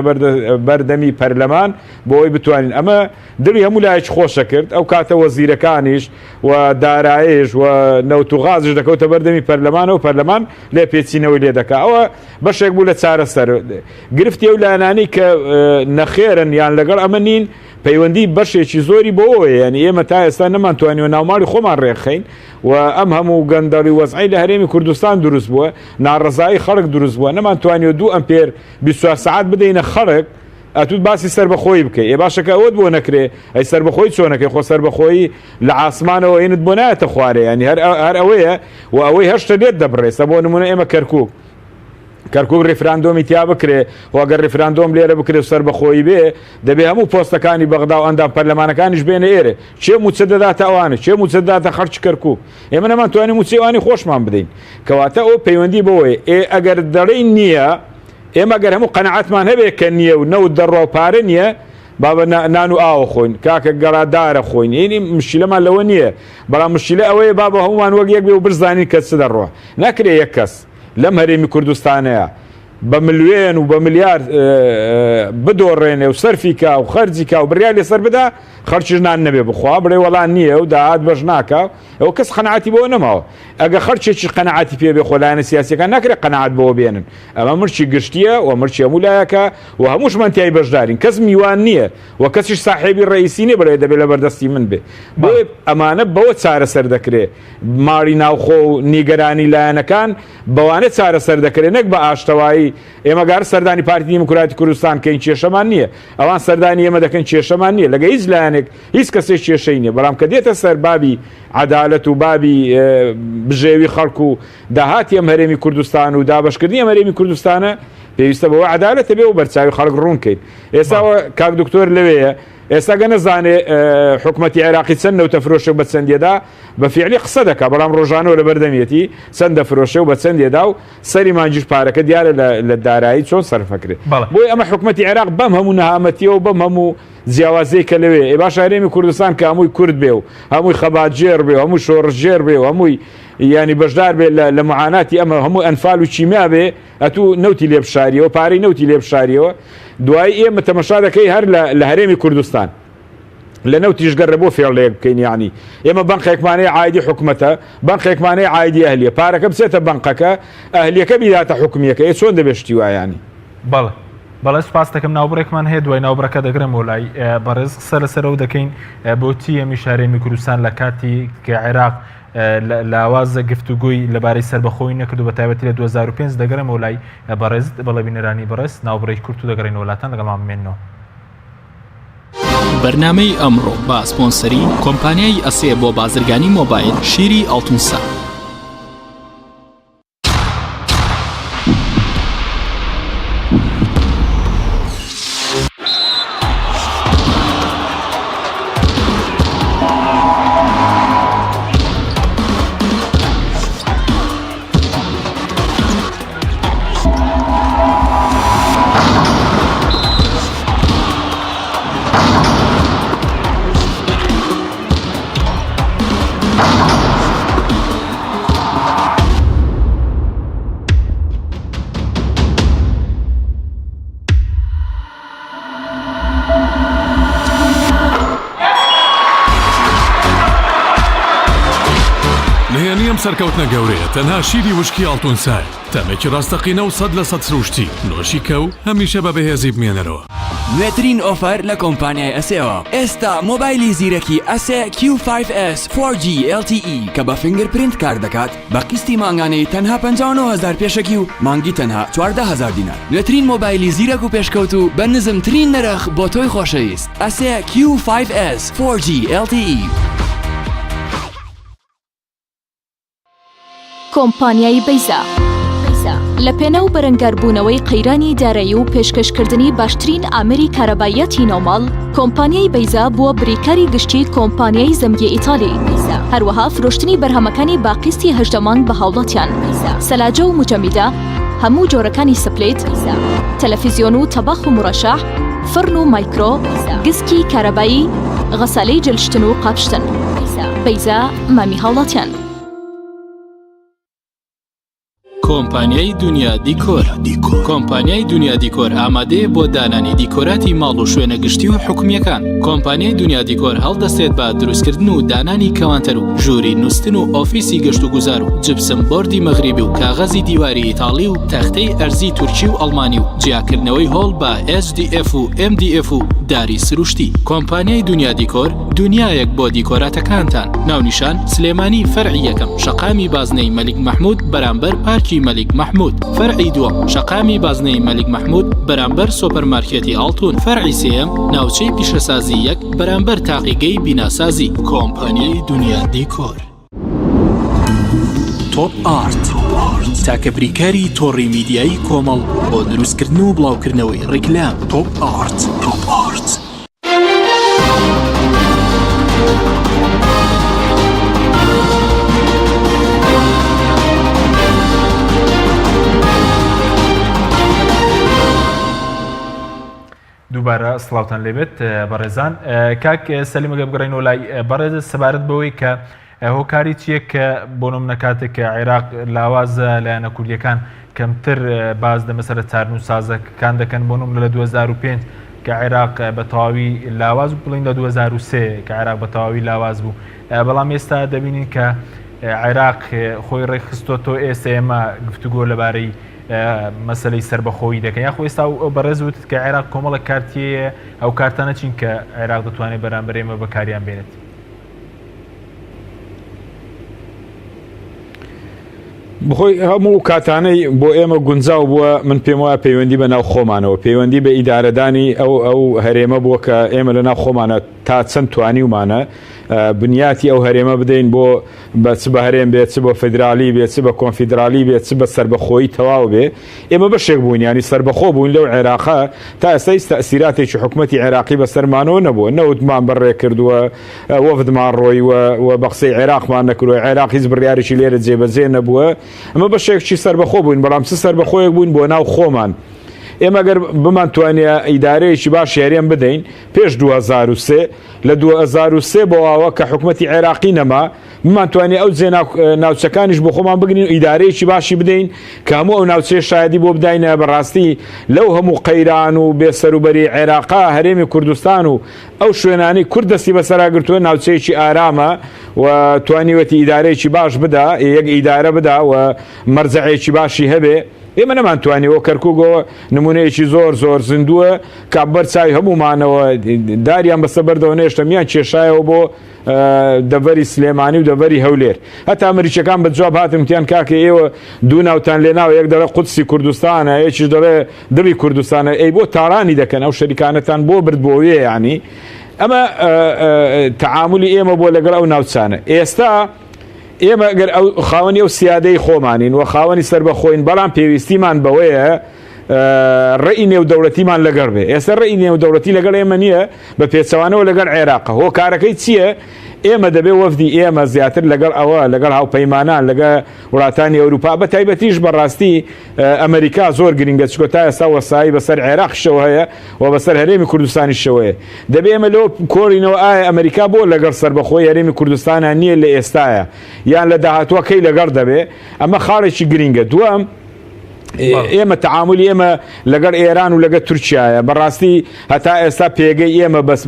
بەردەمی پەرلەمان بۆ ئەوی بتوانین ئەمە دڵی هەموو لایەکی خۆشە کرد ئەو کاتە وەزیرەکانیش و دارایش و نەوت و غازش دەکەوتە بەردەمی پەرلەمانەوە و پەرلەمان لێ پێچینەوەی لێ دەکا ئەوە بەشێک بوو لە چارەسەر گرفتی ئەو لایەنانەی کە نەخێرن یان لەگەڵ ئەمە نین پەیوەندی بەشێکی زۆری بۆەوە ینی ئێمە تا ئێستا نەمانتوانیوە ناوماڵی خۆمان ڕێخەین و ئەم هەموو گەندەڵی وەزعی لە هەرێمی کوردستان دروست بووە ناڕەزایی خەڵک دروست بووە نەمانتوانیوە 2 ئەمپێر 24 ساعت بدەینە خەڵک ئەتوت باسی سربەخۆی بکەی ێ باشەکە ئەوت بۆ نەکرێ ئەی سربەخۆی چۆنەکەی خۆ سربەخۆی لە ئاسمانەوە ئێنت بۆ نایەتە خوارێ ینی هەر ئەوەیە و ئەوەی هەشتە لێت دەبڕێسە بۆ نمونە ئێمە کەرکوک ڕێفراندۆمی تیا بکرێ وەگەر ڕێفراندۆم لێرە بکرێ و سربەخۆی بێ دەبێ هەموو پۆستەکانی بەغدا و ئەندام پەرلەمانەکانیش بێنە ئێرە چێ موچە دەداتە ئەوانە چێ موچە دەداتە خەرچ کەرکوک ئێمە نەمانتوانین موچەوانی خۆشمان بدەین کەواتە ئەو پەیوەندی بەوەیە ئەگەر دەڵێی نییە ئێمە گەر هەموو قەنەعەتمان هەبێ کە نییە و نەوت دەڕۆ پارە نییە بابە نان و ئاوە خۆین کاکە گەڕادارە خۆین یعنی مشکلەمان لەوە نییە بەڵام مشکلە ئەوەیە بابە هەمومان وەک یەک بێ و برزانین کە چ دەڕۆ ناکرێ یەک کەس لەم هەرێمی کوردستانەیە بە ملیۆن و بە ملیار بدۆڕێنێ و سەرفیکا و خەرجیکا و بڕیار لێسەر بدا خەرچیش نان نەبێ بخوا بڵێ وەڵان نییە و داهات بەش ناکە ئەو کەس قەنەعەتی بۆ نەماوە ئەگە خەرچێکی قەنەعەتی پێ بێ خۆلایەنە سیاسیەکان ناکرێت قەنەعەت بۆ بێنن ئەمە مرچی گشتیە و مرچی هەموو لایەکە و هەمووش منتیای بەشدارین کەس میوان نییە و کەسیش ساحێبی ڕئیسی نیە بڵێ دەبێت لە بەردەستی من بێ بۆی ئەمانە بەوە چارەسەر دەکرێت ماڵی ناوخۆ و نیگەرانی لایەنەکان بەوانە چارەسەر دەکرێت نەک بە ئاشتەوایی ئێمە گار سەردانی پارتی دیموکراتی کوردستان کەین کێشەمان نییە ئەوان سەردانی ئێمە دەکەن کێشەمان نییە لەگە هیچ لایەنێک هیچ کەسێک کێشەی نییە بەڵام کە دێتە سەر بابی عەدالەت و بابی بژێوی خەڵک و داهاتی ئەم هەرێمی کوردستان و دابەشکردنی ئەم هەرێمی کوردستانە پێویستە بەوە عەدالەتە بێ و بەرچاوی خەڵک ڕوونکەین ئێستا کاک دکتۆر لەوەیە ئێستا گە نەزانێ حکومەتی عێراقی چەند نەوتە فرۆشە و بە چەندێدا بە فیعلی قسە دەکا بەڵام ڕۆژانەوە لە بەردەمیەتی چەند دەفرۆشە و بە چەندێدا و سەری مانجیش پارەکە دیارە لە دارایی چۆن سەرفەکرێت بۆی ئەمە حکومەتی عێراق بەم هەموو نەهامەتیەوە و بەم هەموو جیاوازەی کە لەوێ ئێ باش هەرێمی کوردستان کە هەمووی کورد بێ و هەمووی خەباتژێر بێ و هەمووی شۆڕژێر بێ و هەمووی ینی بەشدار بێ لە معاناتی ئەمە هەموو ئەنفال و چیمیا بێ ئەتوو نەوتی لێبشاریەوە پارەی نەوتی لێبشاریەوە دوای ئێمە تەمەشا دەکەی هەر لە هەرێمی کوردستان لە نەوتیش گەڕێ بۆ فێڵەیەک بکەین یعنی ئێمە بەنقێکمانەی عایدی حکومەتە بەنقێکمانەی عایدی ئەهلیە پارەکە بچێتە بەنقەکە ئەهلیەکە بیداتە حکومیەکە ئێ چۆن دەبێشتی وایانی بەڵێ سپاس دەکەم ناوبڕێکمان هەیە دوای ناوبڕەکە دەگرم وڵای بەڕێز قسە لەسەرەوە دەکەین بۆچی ئەمی شارێمی کوردستان لە کاتی کە عێراق لاوازە گفتوگوی لەبارەی سربەخۆی نەکردو بە تایبەتی لە 2005 دەگەرم وڵای بەڕێز بەڵێ بینەرانی بەڕێز ناوبڕێک کورت و دەگەڕین وڵاتان لەگەڵمان بمێنەوە بەرنامەی ئەمڕۆ بە سپۆنسەری کۆمپانیای ئەسێ بۆ بازرگانی مۆبایل شیری ئەڵتونسا. سەرکەوتنە گەورەیە تەنها شیری وشکی ئەڵتونسای تەمێکی ڕاستەقینە و 100% سروشتی نۆشی کەو هەمیشە بە بەهێزی بمێنەرەوە. نوێترین ئۆفەر لە کۆمپانیای ئەسێەوە ئێستا مۆبایلی زیرەکی ئەسێ Q5S 4G LTE کە بە فینگرپرینت کار دەکات بە قستی مانگانەی تەنها 59,000 پێشەکی و مانگی تەنها 14,000 دینار. نوێترین مۆبایلی زیرەک و پێشکەوت و بە نزمترین نرخ بۆ تۆی خۆشەویست ئەسێ Q5S 4G LTE. کۆمپانیای بەیزا لە پێنە و بەرەنگاربوونەوەی قەیرانی دارایی و پێشکەشکردنی باشترین ئامری کارەبایەتی نۆماڵ کۆمپانیای بەیزا بووە بریکاری گشتی کۆمپانیای زەمگی ئیتالی هەروەها فرۆشتنی بەرهەمەکانی باقیستی هەژدەمان بە هاوڵاتیان سەلاجە و مجەمیدە هەموو جۆرەکانی سپلێت تەلەڤیزیۆن و تەباخ و مڕەشەح فرن و مایکرۆ گسکی کارەبایی غەسالەی جلشتن و قاپشتن بەیزا مامی هاوڵاتیان کۆمپانیای دنیا دیکۆر. کۆمپانیای دنیا دیکۆر ئامادەیە بۆ دانانی دیکۆراتی ماڵ و شوێنە گشتی و حکومیەکان. کۆمپانیای دنیا دیکۆر هەڵدەستێت بە دروستکردن و دانانی کەوانتەر و ژووری نووسن و ئۆفیسی گەشت و گوزار و جبسم بۆردی مەغریبی و کاغەزی دیواری ئیتاڵی و تەختەی ئەرزی تورکی و ئەڵمانی و جیاکردنەوەی هۆڵ بە HDF و MDF و داری سروشتی. کۆمپانیای دنیا دیکۆر دنیایەک بۆ دیکۆراتەکانتان. ناونیشان سلێمانی فەرعی یەکەم شەقامی بازنەی مەلیک مەحموود بەرامبەر پارکی مەلیک مەحموود. فەرعی دووەم شەقامی بازنەی مەلیک مەحموود بەرامبەر سۆپەرمارکێتی ئاڵتون. فەرعی سێیەم ناوچەی پیشەسازی یەک بەرامبەر تاقیگەی بیناسازی. کۆمپانیای دنیا دیکۆر. تۆپ ئارت تاکە بریکاری تۆڕی میدیایی کۆمەڵ بۆ دروستکردن و بڵاوکردنەوەی ڕیکلام. تۆپ ئارت. دووبارە سڵاوتان لێبێت بەڕێزان. کاک سەلیمەگە بگەڕێنەوە لای بەڕێز سەبارەت بەوەی کە هۆکاری چیە کە بۆ نمونە کاتێک کە عێراق لاوازە لایەنە کوردیەکان کەمتر باز دەمەسەرە چارن و سازەکان دەکەن بۆ نمونە لە 2005 کە عێراق بە تەواوی لاواز بوو، بڵین لە 2003 کە عێراق بە تەواوی لاواز بوو. بەڵام ئێستا دەبینین کە عێراق خۆی ڕێکخستۆتەوە ئێستا ئێمە گفتوگۆ لەبارەی مەسلەی سربەخۆیی دەکەن یاخۆ ئێستا بەڕێز وتت کە عێراق کۆمەڵە کارتیەیە ئەو کارتانە چین کە عێراق دەتوانێت بەرامبەر ئێمە بەکاریان بێنێت. بخۆی هەموو کاتانەی بۆ ئێمە گونجاو بووە من پێم وایە پەیوەندی بە ناو خۆمانەوە، پەیوەندی بە ئیدارەدانی ئەو هەرێمە بووە کە ئێمە لە ناو خۆمانە تا چەند توانیومانە بنیاتی ئەو هەرێمە بدەین بۆ بە چ بە هەرێم بێت، چ بۆ فیدرالی بێت، چ بە کۆنفیدرالی بێت، چ بە سربەخۆیی تەواو بێ. ئێمە بەشێک بووین، ینی سربەخۆ بووین لەو عێراقا تا ئێستا تەئسیراتێکی حکومەتی عێراقی بەسەرمانەوە نەبووە، نەوتمان بەڕێ کردووە، وەفدمان ڕۆیوە بە قسەی عێراقمان نەکردووە، عێراق هیچ بڕیارێکی لێرە جێبەجێ نەبووە. ئەمە بەشێکی سربەخۆ بووین، بەڵام چ سربەخۆیەک بووین بۆ ناو خۆمان. ئێمە گەر بمانتوانێت ئیدارەیەکی باش یاریان بدەین پێش 2003 لە 2003 بۆەوە کە حکومەتی عێراقی نەما بمانتوانێت ئەو جێ ناوچەکانیش بۆ خۆمان بگرین و ئیدارەیەکی باشی بدەین کە هەموو ئەو ناوچەی شایدی بۆ بداینە بەڕاستی لەو هەموو قەیران و بێسەروبەری عێراقا هەرێمی کوردستان و ئەو شوێنانی کورد دەستی بەسەراگرتووە ناوچەیەکی ئارامە و توانیوەتی ئیدارەیەکی باش بدا، یەک ئیدارە بدا و مەرجەعێکی باشی هەبێ. ئێمە نەمانتوانیەوە کەرکووگەوە نمونەیەکی زۆر زیندووە کابەر چاوی هەمومانەوە داریان بەسە بەردەوە نێشتەمیان کێشایەوە بۆ دەڤەری سلێمانی و دەڤەری هەولێر. هەتا ئەمریکەکان بە جواب هاتمتیان کاکە ئێوە دوو ناوتان لێناوە، یەک دەڵێ قودسی کوردستانە، یەکیش دەڵێ دڵی کوردستانە، ئەی بۆ تاڕانی دەکەن ئەو شەریکانەتان بۆ برد بۆوێ. ینی ئەمە تەعاملی ئێمە بۆ لەگەڵ ئەو ناوچانە. ئێستا ئێمە گەر ئەو خاوەنی ئەو سیادەی خۆمانین و خاوەنی سربەخۆین، بەڵام پێویستیمان بەوەیە ڕێی نێودەوڵەتیمان لەگەڵ بێ. ئێستا ڕێی نێودەوڵەتی لەگەڵ ئێمە نییە بە پێچەوانەوە لەگەڵ عێراقە. هۆکارەکەی چییە؟ ئێمە دەبێ وەفدی ئێمە زیاتر لەگەڵ ئەوە لەگەڵ هاوپەیمانان لەگەڵ وڵاتانی ئەوروپا بە تایبەتیش بەڕاستی ئەمریکا زۆر گرنگە، چکۆ تا ئێستا وەسایی بەسەر عێراقشەوە هەیە و بەسەر هەرێمی کوردستانیشەوەیە. دەبێ ئێمە لەوە کۆڕینەوە ئایا ئەمریکا بۆ لەگەڵ سربەخۆی هەرێمی کوردستانە نییە لە ئێستاە یان لە داهاتووەکەی لەگەڵ دەبێ. ئەمە خاڵێکی گرنگە. دووەم ئێمە تەعاملی ئێمە لەگەڵ ئێران و لەگەڵ تورکیایە بەڕاستی هەتا ئێستا پێگەی ئێمە بەس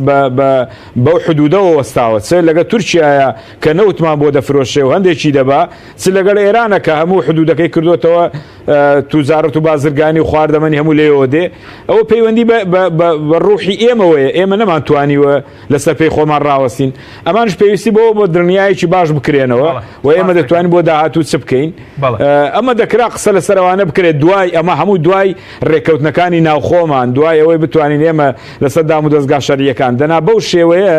بەو حدودەوە وەستاوە، چ لەگەڵ تورکیایە کە نەوتمان بۆ دەفرۆشێ و هەندێکی دەبا، چ لەگەڵ ئێرانە کە هەموو حدودەکەی کردوێتەوە توزارەت و بازرگانی و خواردەمەنی هەموو لێەوە دێ. ئەوە پەیوەندی بە ڕوحی ئێمەوەیە، ئێمە نەمانتوانیوە لەسەر پێی خۆمان ڕاوەستین. ئەمانش پێویستی بۆ دڵنیایەکی باش بکرێنەوە و ئێمە دەتوانین بۆ داهاتوو چ بکەین. ئەمە دەکرا قسە لەسەرەوانە بکرێت دوای ئەمە هەموو دوای ڕێکەوتنەکانی ناوخۆمان، دوای ئەوەی بتوانین ئێمە لەسەر دام و دەستگا شەریەکان دەنا بەو شێوەیە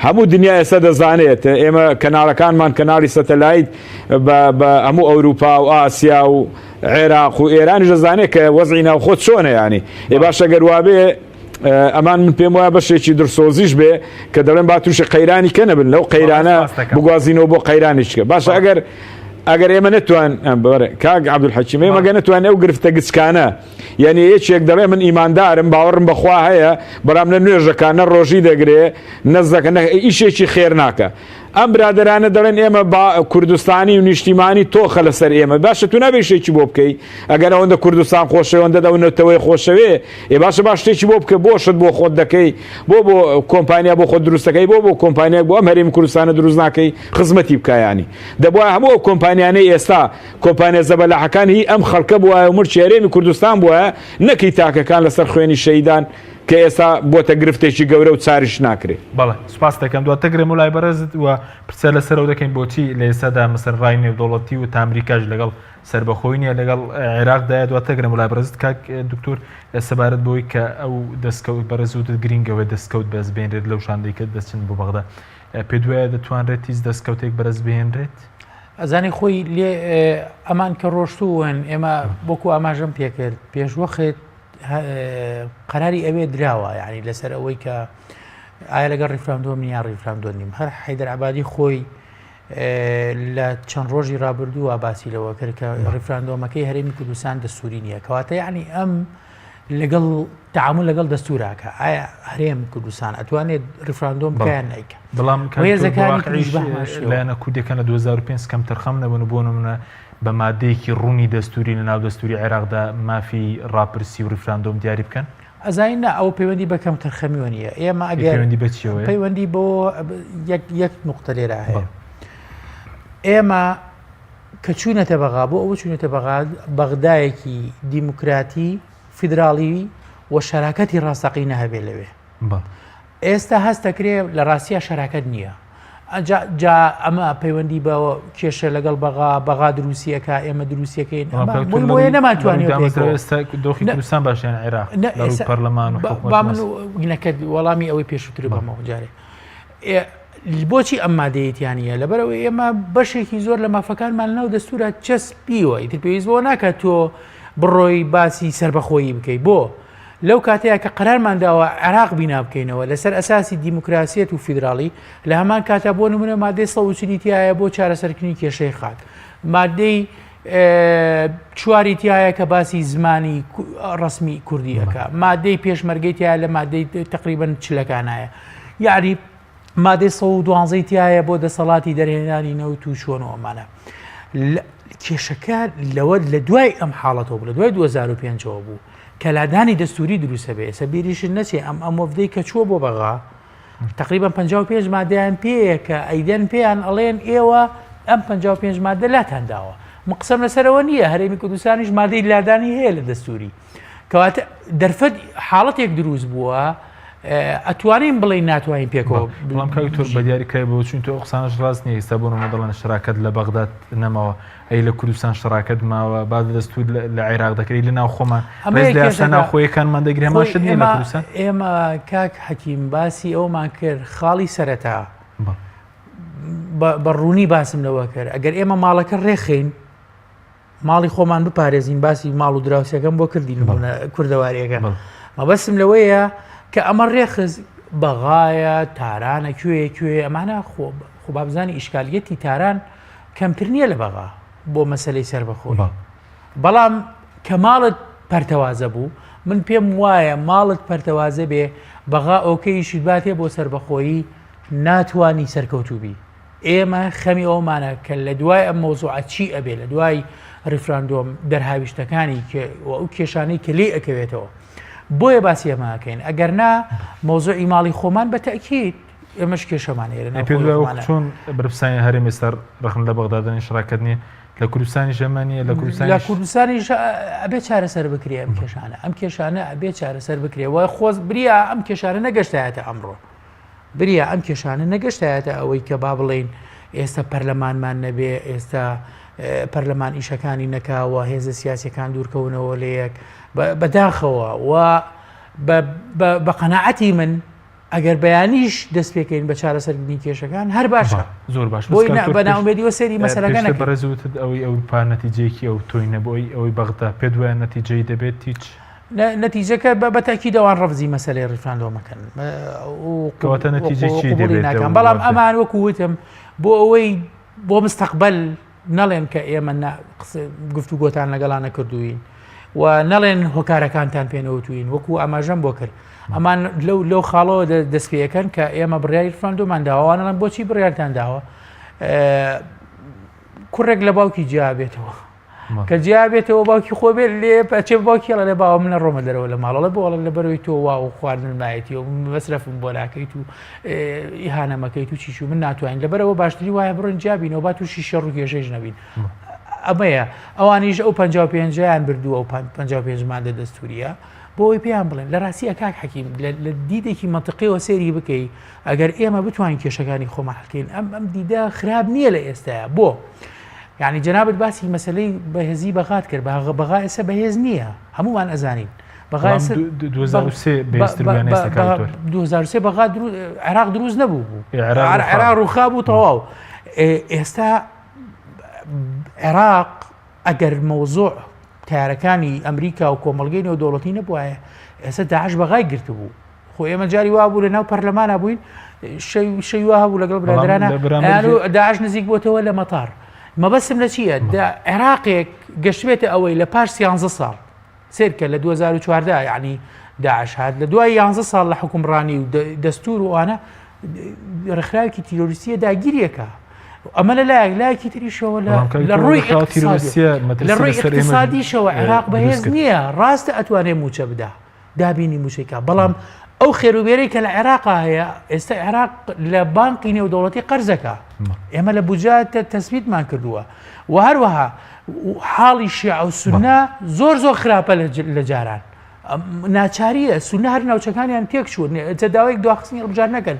هەموو دنیا ئێستا دەزانێت ئێمە کەناڵەکانمان کەناڵی سەتەلایت بە هەموو ئەوروپا و ئاسیا و عێراق و ئێرانی دەزانێت کە وەزعی ناوخۆ چۆنە. ینی ئێ باشە گەر وابێ ئەمان من پێم وایە بەشێکی درسۆزیش بێ کە دەڵێن با تووشی قەیرانی کە نەبن، لەو قەیرانە بگوازینەوە بۆ قەیرانیشکە. باشە ئەگەر ئێمە نتوان کاک عەبدولحەکیم ئێمە گە نتوان ئەو گرفتە گچکانە، یعنی یەکێک دەڵێ من ئیماندارم باوەڕم بەخوا هەیە، بەڵام نە نوێژەکان نە ڕۆژی دەگرێ نەزەکە ئیشێکی خێر ناکە. ئەم برادرانە دەڵێن ئێمە کوردستانی و نیشتیمانی تۆخە لەسەر ئێمە باشە تو نابێ شتێکی بۆ بکەی ئەگەر ئەوەندە کوردستان خۆشەوەندە دەونەتەوەی خۆشەوێ باشە باش شتێکی بۆ بکە بۆشت بۆ خۆت دەکەی بۆ کۆمپانیا بۆ خۆت دروستەکەی بۆ کۆمپانیا بۆ ئەم هەرێمی کوردستانە دروست ناکەی خزمەتی بکایانی دەبووە هەموو کۆمپانیانەی ئێستا کۆمپانیا زەبەلاحەکان هی ئەم خەڵکە بووە و مرچی هەرێمی کوردستان بووە نەکەی تاکەکان لەسەر خوێنی شەیدان کە ئێستا بۆتە گرفتێکی گەورە و چاریش ناکرێت. بەڵێ سوپاس دەکەم دواتە گرێم و لای بەرەزت وە پرسە لەسەر ئەو دەکەین بۆچی لە ئێستادا مەسەر ڕای نێودەوڵەتی و تامریکاش لەگەڵ سربەخۆی نیە لەگەڵ عێراقدایە دواتە گرێم و لای بەرەزت کاک دکتۆر سەبارەت بۆی کە ئەو دەستکەوت بەرەزوت گرینگەوە دەستکەوت بەس بێنرێت لەو شاندەی کە دەچن بۆ بەغدا پێ دوایە دەتوانرێت هیچ دەستکەوتێک بەرز بهێنرێت؟ ئەزانی خۆی لێ ئەمان کە ڕۆشتوون ئێمە بۆکو ئاماژەم پێکرد پێشوەخێت قەراری ئەوێ دراوە یعنی لەسەر ئەوەی کە ئایا لەگەڵ ڕیفراندۆم یان ڕیفراندۆ نیم هەر حەیدەر عەبادی خۆی لە چەند ڕۆژی ڕابردووە باسی لەوە کرد کە ڕیفراندۆمەکەی هەرێمی کوردستان دەستوری نییە کەواتە یعنی ئەم لەگەڵ تعامل لەگەڵ دەستوراکە ئایا هەرێم کوردستان ئەتوانێت ڕیفراندۆم بکەیان نایکە بەڵام لایەنە کوردەکان لە 2005 کەم تەرخەم نەبوون بۆ نمونە بە مادەیەکی ڕوونی دەستوری لە ناو دەستوری عێراقدا مافی ڕاپرسی و ڕیفراندۆم دیاری بکەن ئەزانە ئەو پەیوەندی بەکەم تەرخەمیوە نیە ئێمە ئەگەر پەیوەندی بەچیەوە پەیوەندی بۆ یەک نوقتە لێرە هەیە ئێمە کە چوونەتە بەغا بۆ ئەوە چوونەتە بەغدایەکی دیموکراتی فیدراالی و شەراکەتی ڕاستەقینە هەبێ لەوێ ئێستا هەستەکرێ لە ڕاستیە شەراکەت نییە جا ئەمە پەیوەندی بەوە کێشە لەگەڵ بەغا دروستیەکە ئێمە دروستیەکەین بۆیە نەماتوانێت دۆخی کوردستان باشیان عێراق پەرلەمان وگینەکەت وەڵامی ئەوەی پێشووتر بەمەوە جارێ بۆچی ئەم مادەیەتیانە لەبەرەوەی ئێمە بەشێکی زۆر لە مافەکانمان لەناو دەستورە چەسپیوە ئیتر پێویست بۆ ناکات تۆ بڕۆی باسی سربەخۆیی بکەیت بۆ لەو کاتەیە کە قەرارمانداوە عێراق بینا بکەینەوە لەسەر ئەساسی دیموکراسیەت و فیدراالی لە هەمان کاتە بۆ نمونە مادەی 140 تایە بۆ چارەسەرکردنی کێشەی خاک مادەی 4 تایە کە باسی زمانی ڕسمی کوردیەکە مادەی پێشمەرگەی تایە لە مادەی تقریبەن چلەکانایە یاری مادەی 112 تایە بۆ دەسەڵاتی دەرهێنانی نەوت و شۆنەوەمانە کێشەکە لەوە لە دوای ئەم حاڵەتەوە بوو لە دوای 2005 بوو کە لادانی دەستوری دروستە بێ ئێستا بیریشن نەچێ ئەم وەفدەی کە چووە بۆ بەغا تقریبا 55 مادەیان پێیە کە ئەیدەن پێیان ئەڵێن ئێوە ئەم 55 مادە لاتان داوە مقسم لەسەرەوە نییە هەرێمی کوردستانیش مادەی لادانی هەیە لە دەستوری کەواتە دەرفەت حاڵەتێک دروست بووە ئەتوانین بڵێ ناتوانین پێکەوە بەڵام کاکتۆر بە دیاریکرای بۆ چون تۆ قسانش ڕاست نییە ئێستا بۆ نەمەدەڵێن شراکەت لە بەغداد نەماوە ئەی لە کوردستان شراکەت ماوە با دەستور لە عێراق دەکرێت لە ناو خۆمان ڕێزلە ناوخۆیەکانمان دەگرێ ماشت نیە لە کوردستان ئێمە کاک حەکیم باسی ئەومان کرد خاڵی سەرەتا بەڕوونی باسم لەوە کرد ئەگەر ئێمە ماڵەکە ڕێخین ماڵی خۆمان بپارێزین باسی ماڵ و دراوسەکەم بۆ کردین کوردەواریەکە مەبەستم لەوەیە کە ئەمە ڕێخز بەغایە تارانە کوێ ئەمانە خۆ بابزانی ئیشکالیەتی تاران کەمتر نییە لە بەغا بۆ مەسلەی سربەخۆی بەڵام کە ماڵت پەرتەوازە بوو من پێم وایە ماڵت پەرتەوازە بێ بەغا ئۆکەیشی باتێ بۆ سربەخۆیی ناتوانی سەرکەوتوبی ئێمە خەمی ئەومانە کە لە دوای ئەم مۆزوعە چی ئەبێ لە دوای ڕیفراندۆم دەرهاویشتەکانی ئەو کێشانەی کە لێ ئەکەوێتەوە بۆیە باسی ئەماکەین ئەگەر نا مۆزوعی ماڵی خۆمان بە تەکید ئێمەش کێشەمانێرە چۆن برپسانی هەرێمی سەر ڕخن لە بەغدادنی شراکەت نیە لە کوردستانی ژەمانیە لە کوردستانی ئەبێ چارەسەر بکرێ ئەم کێشانە ئەم کێشانە ئەبێ چارەسەر بکرێ وای خۆز بریا ئەم کێشانە نەگەشتایەتە ئەمڕۆ بریا ئەم کێشانە نەگەشتایەتە ئەوەی کە با بڵێن ئێستا پەرلەمانمان نەبێ ئێستا پەرلەمان ئیشەکانی نەکاوە هێزە سیاسیەکان دوورکەونەوە لە یەک بەداخەوە و بە قەناعەتی من ئەگەر بەیانیش دەست پێکەین بە چارەسەرکردنی کێشەکان هەر باشە زۆر باش بەناومێدیوە سەری مەسەلەکان بەڕێزوتت ئەوەی ئەوروپا نەتیجەیەکی ئەو تۆی نەبووی ئەوەی بەغدا پێ دوایە نەتیجەی دەبێت هیچ نەتیجەکە بەتاکی دەوان ڕەفزی مەسەلەی ڕیفراندۆمەکەن کەواتە نەتیجەی چی دەبێت بەڵام ئەمان وەکووتم بۆ ئەوەی بۆ مستەقبەل نەڵێن کە ئێمە گفتوگۆتان لەگەڵان نەکردوین و نەڵێن هۆکارەکانتان پێنەوتوین وەکو ئاماژەم بۆ کرد ئەمان لەو خاڵەوە دەست پێەکەن کە ئێمە بڕیاری ریفراندۆمان داوانەڵم بۆچی بڕیارتان داوە کوڕێک لە باوکی جیابێتەوە کە جیابێتەوە باوکی خۆ بێت لێ چێ باوکی لە باوە منە ڕۆمە دەرەوە لە ماڵەڵە بۆڵە لە بەرەوەی تۆ وا و خواردن نایەتی و بەسرەفم بۆ لاکەیت و ئیهانەمەکەیت و چیچ و من ناتوانین لەبەرەوە باشتری وایە بڕۆن جیابینەوە با تووشی شەڕ و کێشەش نەبین ئەمەیە ئەوانیش ئەو 55یان بردووە و 55 مادە دەستوریە بۆی پێیان بڵێن لە ڕاستیە کاک حەکیم لە دیدێکی منطقیەوە سێری بکەی ئەگەر ئێمە بتوانین کێشەکانی خۆمە حەڵکەین ئەم دیدە خراپ نییە لە ئێستاە بۆ یعنی جەنابەت باسی مەسلەی بەهێزی بەغات کرد بەغا ئێستا بەهێز نییە هەمومان ئەزانین 2023 بەغا عێراق دروست نەبوو عێراق ڕووخا بوو تەواو ئێستا عێراق ئەگەر مەوزوع تارەکانی ئەمریکا و کۆمەڵگەی نێودەوڵەتی نەبووایە ئێستا داعش بەغای گرت بوو خۆ ئێمە جاری وا بوو لە ناو پەرلەمانە بووین شەی وا هەبوو لەگەڵ برادرانە داعش نزیک بۆتەوە لە مەتار مەبەستم لە چییە عێراقێک گەشتێتە ئەوەی لە پاش 11 ساڵ سێرکە لە 2014 یعنی داعش هات لە دوای 11 ساڵ لە حکومڕانی و دەستور و ئەوانە ڕێکخراوێکی تیرۆریستیە داگیریەکە ئەمە لە لایەکی تریشەوە لە ڕووی اقتصادیشەوە عێراق بەهێز نییە ڕاستە ئەتوانێت موچە بدا دابینی موچێکە بەڵام ئەو خێروبێرەی کە لە عێراقا هەیە ئێستا عێراق لە بانکی نێودەوڵەتی قەرزەکە ئێمە لە بودجە تەسبیتمان کردووە و هەروەها حاڵی شیع و سونە زۆر خراپە لە جاران ناچاریە سونە هەر ناوچەکانیان تێک شوون داوایەک دواخستنی ڕبجار نەکەن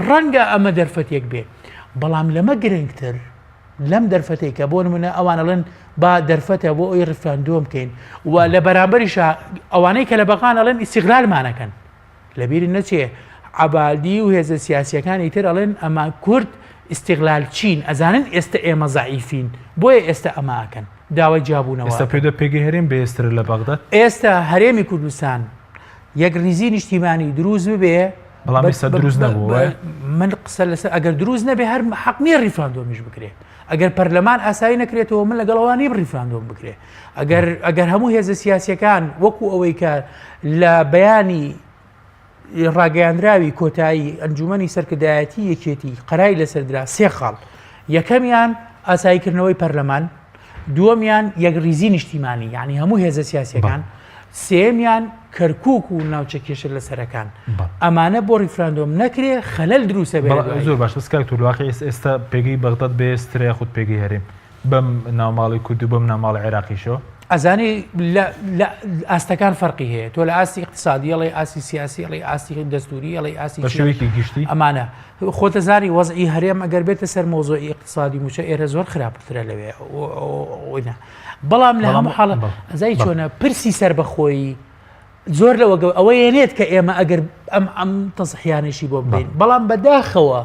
ڕەنگە ئەمە دەرفەتێک بێ بەڵام لەمە گرنگتر لەم دەرفەتێکە بۆ نمونە ئەوانەڵێن با دەرفەتە بۆ ئەوی ڕفراندۆم بکەین و لە بەرامبەریشە ئەوانەی کە لە بەغانەڵێن ئیستیغلالمانەکەن لەبیری نەچێ عەبادی و هێزە سیاسیەکانی تر ئەڵێن ئەمە کورد ئیستیغلال چین ئەزانن ئێستا ئێمە زەعیفین بۆیە ئێستا ئەماکەن داوای جیابوونەوە ئێستا پێدا پێگەی هەرێم بەهێزتر لە بەغداد ئێستا هەرێمی کوردستان یەک ریزی نیشتیمانی دروست ببێ بەڵام ئێستا دروست نەبووە من قسە لەسەر ئەگەر دروست نەبێ هەر حەق نییە ریفراندۆمیش بکرێت ئەگەر پەرلەمان ئاسایی نەکرێتەوە من لەگەڵەوانی ریفراندۆم بکرێت ئەگەر هەموو هێزە سیاسیەکان وەکو ئەوەی کە لە بەیانی ڕاگەیاندراوی کۆتایی ئەنجومەنی سەرکردایەتی یەکێتی قەرای لەسەردرا سێ خاڵ یەکەمیان ئاساییکردنەوەی پەرلەمان دووەمیان یەک ریزی نیشتیمانی یعنی هەموو هێزە سیاسیەکان سێمیان کەرکووک و ناوچە کێشە لە سەرەکان ئەمانە بۆ ریفراندۆم نەکرێ خەلەل دروستە بێ زۆر باش سکار واقعی ئێستا پێگەی بەغداد بێسترە خودت پێگەی هەرێم بەم ناوماڵی کورد و بەم ناوماڵی عێراقیشەوە ئەزانی لە ئاستەکان فەرقی هەیە تۆ لە ئاستی اقتصادی ئەڵێ ئاسی سیاسی ئەڵێ ئاستی دەستوری ئەڵێ ئاسی شێوەیەکی گشتی ئەمانە خۆتەزانی وەزعی هەرێم ئەگەر بێتە سەر مۆزۆی اقتصادی موچە ئێرە زۆر خراپترە لەوێ بەڵام لە هەموو حاڵە ئەزای چۆنە پرسی سەر بەخۆی زۆر لەوە ئەوە یێنێت کە ئێمە ئەگەر ئەم تەسەحیانشی بۆ بین بەڵام بەداخەوە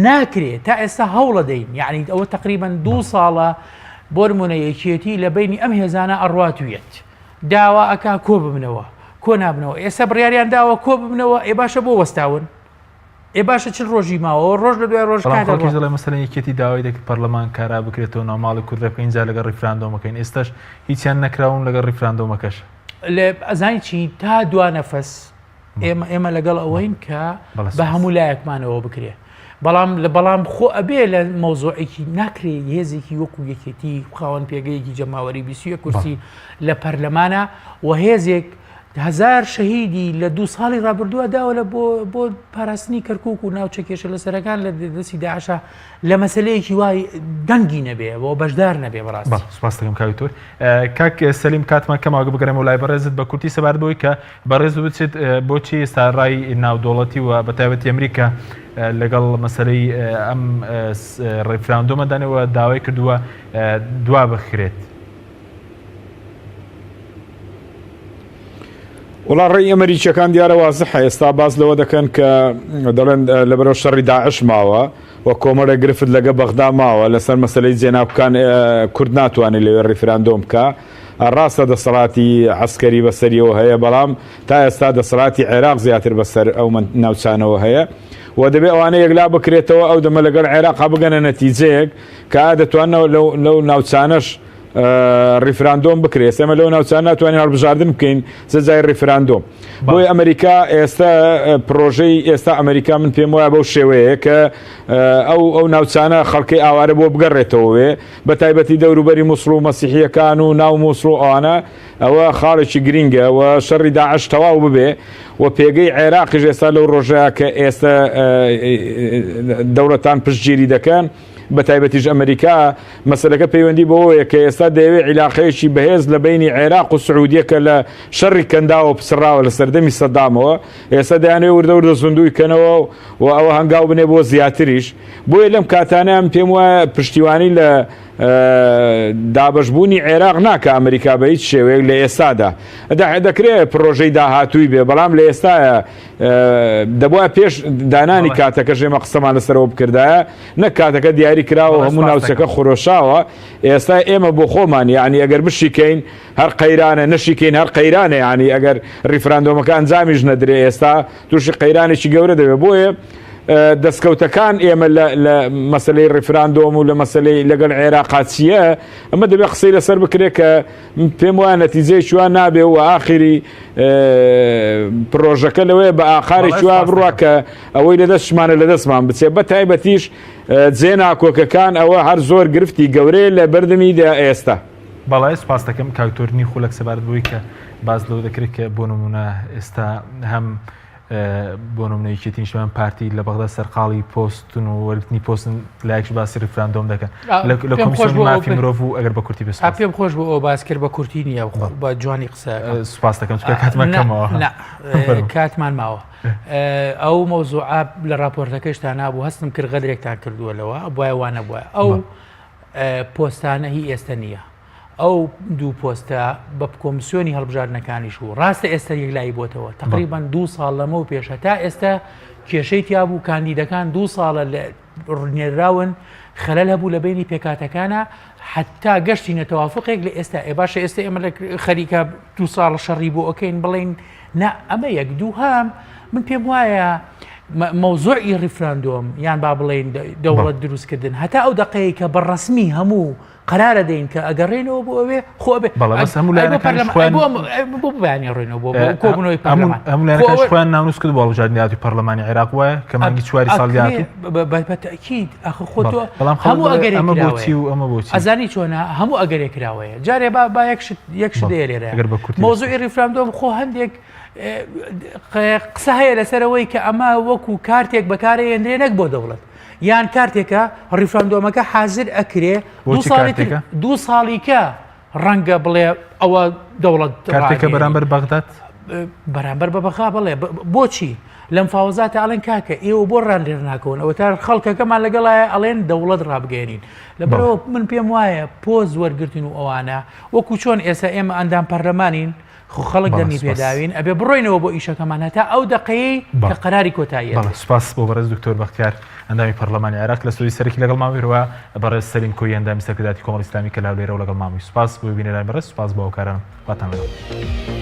ناکرێت تا ئێستا هەوڵە دەین یعنی ئەوە تقریبا 2 ساڵە بۆ نمونە یەکێتی لە بینی ئەم هێزانە ئەڕاتویەت داوا ئەکا کۆ ببنەوە کۆ نابنەوە ئێستا بڕیاریان داوە کۆ ببنەوە ئێ باشە بۆ وەستاون ئێ باشە چ ڕۆژی ماوە ڕۆژ لە دوای ڕۆژ لە مەسەلەن یەکێتی داوای دەکرد پەرلەمان کارا بکرێتەوە ناوماڵی کورد بکەین اینجا لەگەڵ ریفراندۆمەکەین ئێستاش هیچیان نەکراون لەگەڵ ریفراندۆمەکەش لە ئەزانی چی تا دوا نەفەس ئێمە لەگەڵ ئەوەین کە بە هەموو لایەکمانەوە بکرێ بەڵام خۆ ئەبێ لە مەوزوعێکی ناکرێ هێزێکی وەکو یەکێتی خاوەن پێگەیەکی جەماوەری 20 کورسی لە پەرلەمانە و هێزێک 1000 شەهیدی لە 2 ساڵی ڕابردووە داوە لە بۆ پاراستنی کەرکووک و ناوچە کێشە لە سەرەکان لە دەستی داعشە لە مەسلەیەکی وای دەنگی نەبێ بۆ بەشدار نەبێ بەڕاست سپاس دەکەم کاوی تۆر کاک سەلیم کاتمان کەماوە بگەڕێمەوە لای بەڕێزت بە کورتی سەبارەت بەوەی کە بەڕێز بچێت بۆچی ئێستا ڕای ناودوڵەتی و بەتایبەتی ئەمریکا لەگەڵ مەسەلەی ئەم ڕێفراندۆمەدانەوە داوای کردووە دوا بخرێت وڵا ڕێی ئەمریکیەکان دیارە وازحە ئێستا باز لەوە دەکەن کە دەڵێن لەبەرەوە شەڕی داعش ماوە و کۆمەڵێک گرفت لەگە بەغدا ماوە لەسەر مەسەلەی جێناوکان کورد ناتوانێت لەوێ ڕێفراندۆم بکە ڕاستە دەسەڵاتی عەسکەری بەسەریەوە هەیە بەڵام تا ئێستا دەسەڵاتی عێراق زیاتر بەسەر ئەو ناوچانەوە هەیە و دەبێت ئەوانە یەکلا بکرێتەوە ئەو دەمە لەگەڵ عێراقا بگەنە نەتیجەیەک کە دەتوانەوە لەو ناوچانەش ریفراندۆم بکرێت ئێمە لەو ناوچان ناتوانین هەڵبژاردن بکەین سزای ریفراندۆم بۆی ئەمریکا ئێستا پرۆژەی ئێستا ئەمریکا من پێم وایە بەو شێوەیە کە ئەو ناوچانە خەڵکی ئاوارە بۆ بگەڕێتەوەێ بە تایبەتی دەوروبەری مووسڵ و مەسیحیەکان و ناو مووسڵ و ئەوانە ئەوە خاڵێکی گرینگە و شەڕی داعش تەواو ببێ و پێگەی عێراقیش ئێستا لەو ڕۆژەیە کە ئێستا دەوڵەتان پشتگیری دەکەن بە تایبەتیش ئەمریکا مەسەلەکە پەیوەندی بەوەیە کە ئێستا دەیەوێت عیلاقەیەکی بەهێز لە بینی عێراق و سعودیە کە لە شەڕی کەنداوە پسراوە لە سەردەمی سەدامەوە ئێستا دەیانێ وردە زوندوی کەنەوە و ئەوە هەنگاو بنێ بۆ زیاتریش بۆیە لەم کاتانەیان پێم وایە پشتیوانی لە دابشبوونی عێراق ناکە ئەمریکا بە هیچ شێوەیەک لە ئێستادا دەکرێت پرۆژەی داهاتووی بێ بەڵام لە ئێستاە دەبواە پێش دانانی کاتەکە ژێمە قسەمان لەسەرەوە بکردایە نەک کاتەکە دیاری کراوە هەموو ناوچەکە خۆرۆشاوە ئێستا ئێمە بۆ خۆمان یعنی ئەگەر بشیکەین هەر قەیرانە نەشیکەین هەر قەیرانە یعنی ئەگەر ریفراندۆمەکە ئەنجامیش نەدرێ ئێستا تووشی قەیرانێکی گەورە دەبێت بۆیە دەستکەوتەکان ئێمە لە مەسلەی ڕیفراندۆم و لە مەسلەی لەگەڵ عێراقاچیە ئەمە دەبێت قسەی لەسەر بکرێت کە پێم وایە نەتیجەی چوان نابێ و ئاخری پرۆژەکە لەوەیە بە ئاخاری چوا بڕوە کە ئەوەی لەدەستشمانە لەدەستمان بچێت بە تایبەتیش جێ ناکۆکەکان ئەوە هەر زۆر گرفتی گەورەیە لە بەردەمیدا ئێستا. بەڵای سپاس دەکەم کاکتۆرنی خولەک سەبارەت بووی کە باز لەو دەکرێت کە بۆ نمونە ئێستا هەم بۆ نمونەیەکی تینشمان پارتی لە بەغدا سەرقاڵی پۆستن و وەرگرتنی پۆستن لایەکش باسی ریفراندۆم دەکەن لە کۆمیسیۆنی مافی مرۆڤ و ئەگەر بە کورتی بێت پێم خۆش بۆ ئەو باسکرد بە کورتی نییە بە جوانی قسە سپاس دەکەم کاتمان کەمەوە کاتمان ماوە ئەو مەوزوعە لە راپۆرتەکەشتا نابوو هەستم کرد غەدرێکتان کردووە لەوە بواە وانە بواە ئەو پۆستانە هی ئێستا نییە ئەو دوو پۆستە بە کۆمیسیۆنی هەڵبژاردنەکانیش و ڕاستە ئێستا یەکلایی بۆتەوە تقریبان 2 ساڵ لەمە و پێشە تا ئێستا کێشەی تیا بوو کاندیدەکان 2 ساڵە لە ڕنێراون خەلەل هەبوو لە بینی پێکاتەکانە حتا گەشتی نەتەوافقێک لە ئێستا باشە ئێستا ئێمە لە خەریکە 2 ساڵ شەڕی بۆ ئۆکەین بڵین نا ئەمە یەک دووهام من پێم وایە مەوزوعی ریفراندۆم یان با بڵین دەوڵەت دروستکردن هەتا ئەو دقەیە کە بەڕەسمی هەموو قرارە دەین کە ئەگەڕێنەوە بۆ ئەوێ خۆ بێ بۆ بەیانی ڕێنەوە بۆ کۆبنەوەی هەموو خۆیان ناونووس کرد بۆ هەڵبژاردننیاتی پەرلەمانی عێراق وایە کە مانگی 4 ساڵ داهاتوو بەتەکید ئەخ خۆتۆ هەموو ئەگەرێک ئەمە بۆچی ئەزانی چۆنە هەموو ئەگەرێک کراوەیە جارێ با یەکش دێرێرە مۆزوعی ریفراندۆم خۆ هەندێک قسە هەیە لەسەرەوەی کە ئەمە وەکو کارتێک بەکارەهێنرێ نەک بۆ دەوڵەت یان کارتێکە ڕیفراندۆمەکە حازر ئەکرێ 2 ساڵیکە ڕەنگە بڵێ ئەوە دەوڵەت کارتێکە بەرامبەر بەغداد بەرامبەر بە بەخا بڵێ بۆچی لەم فاوزاتە ئەڵێن کاکە ئێوە بۆ ڕان لێر ناکەون ئەوە تا خەڵکەکەمان لەگەڵایە ئەڵێن دەوڵەت ڕابگەێنین لەبەرەوە من پێم وایە پۆز وەرگرتن و ئەوانە وەکو چۆن ئێستا ئێمە ئەندام پەرلەمانین خەڵک دەمی پێداوین ئەبێ بڕۆینەوە بۆ ئیشەکەمان هەتا ئەو دقەیەی کە قەراری کۆتاییە. سپاس بۆ بەڕێز دکتۆر بەختیار ئەندامی پەرلەمانی عێراق لە سوودی سەرکی لەگەڵ ماویرەوە بەڕێز سەلیم کۆی ئەندامی سەرکرداتی کۆمەڵی ئیسلامی کە لاولێرە و لەگەڵ مامی سپاس بۆ بینێرای بەڕێز سپاس بۆ ئەو کاران باتان لەگەڵ.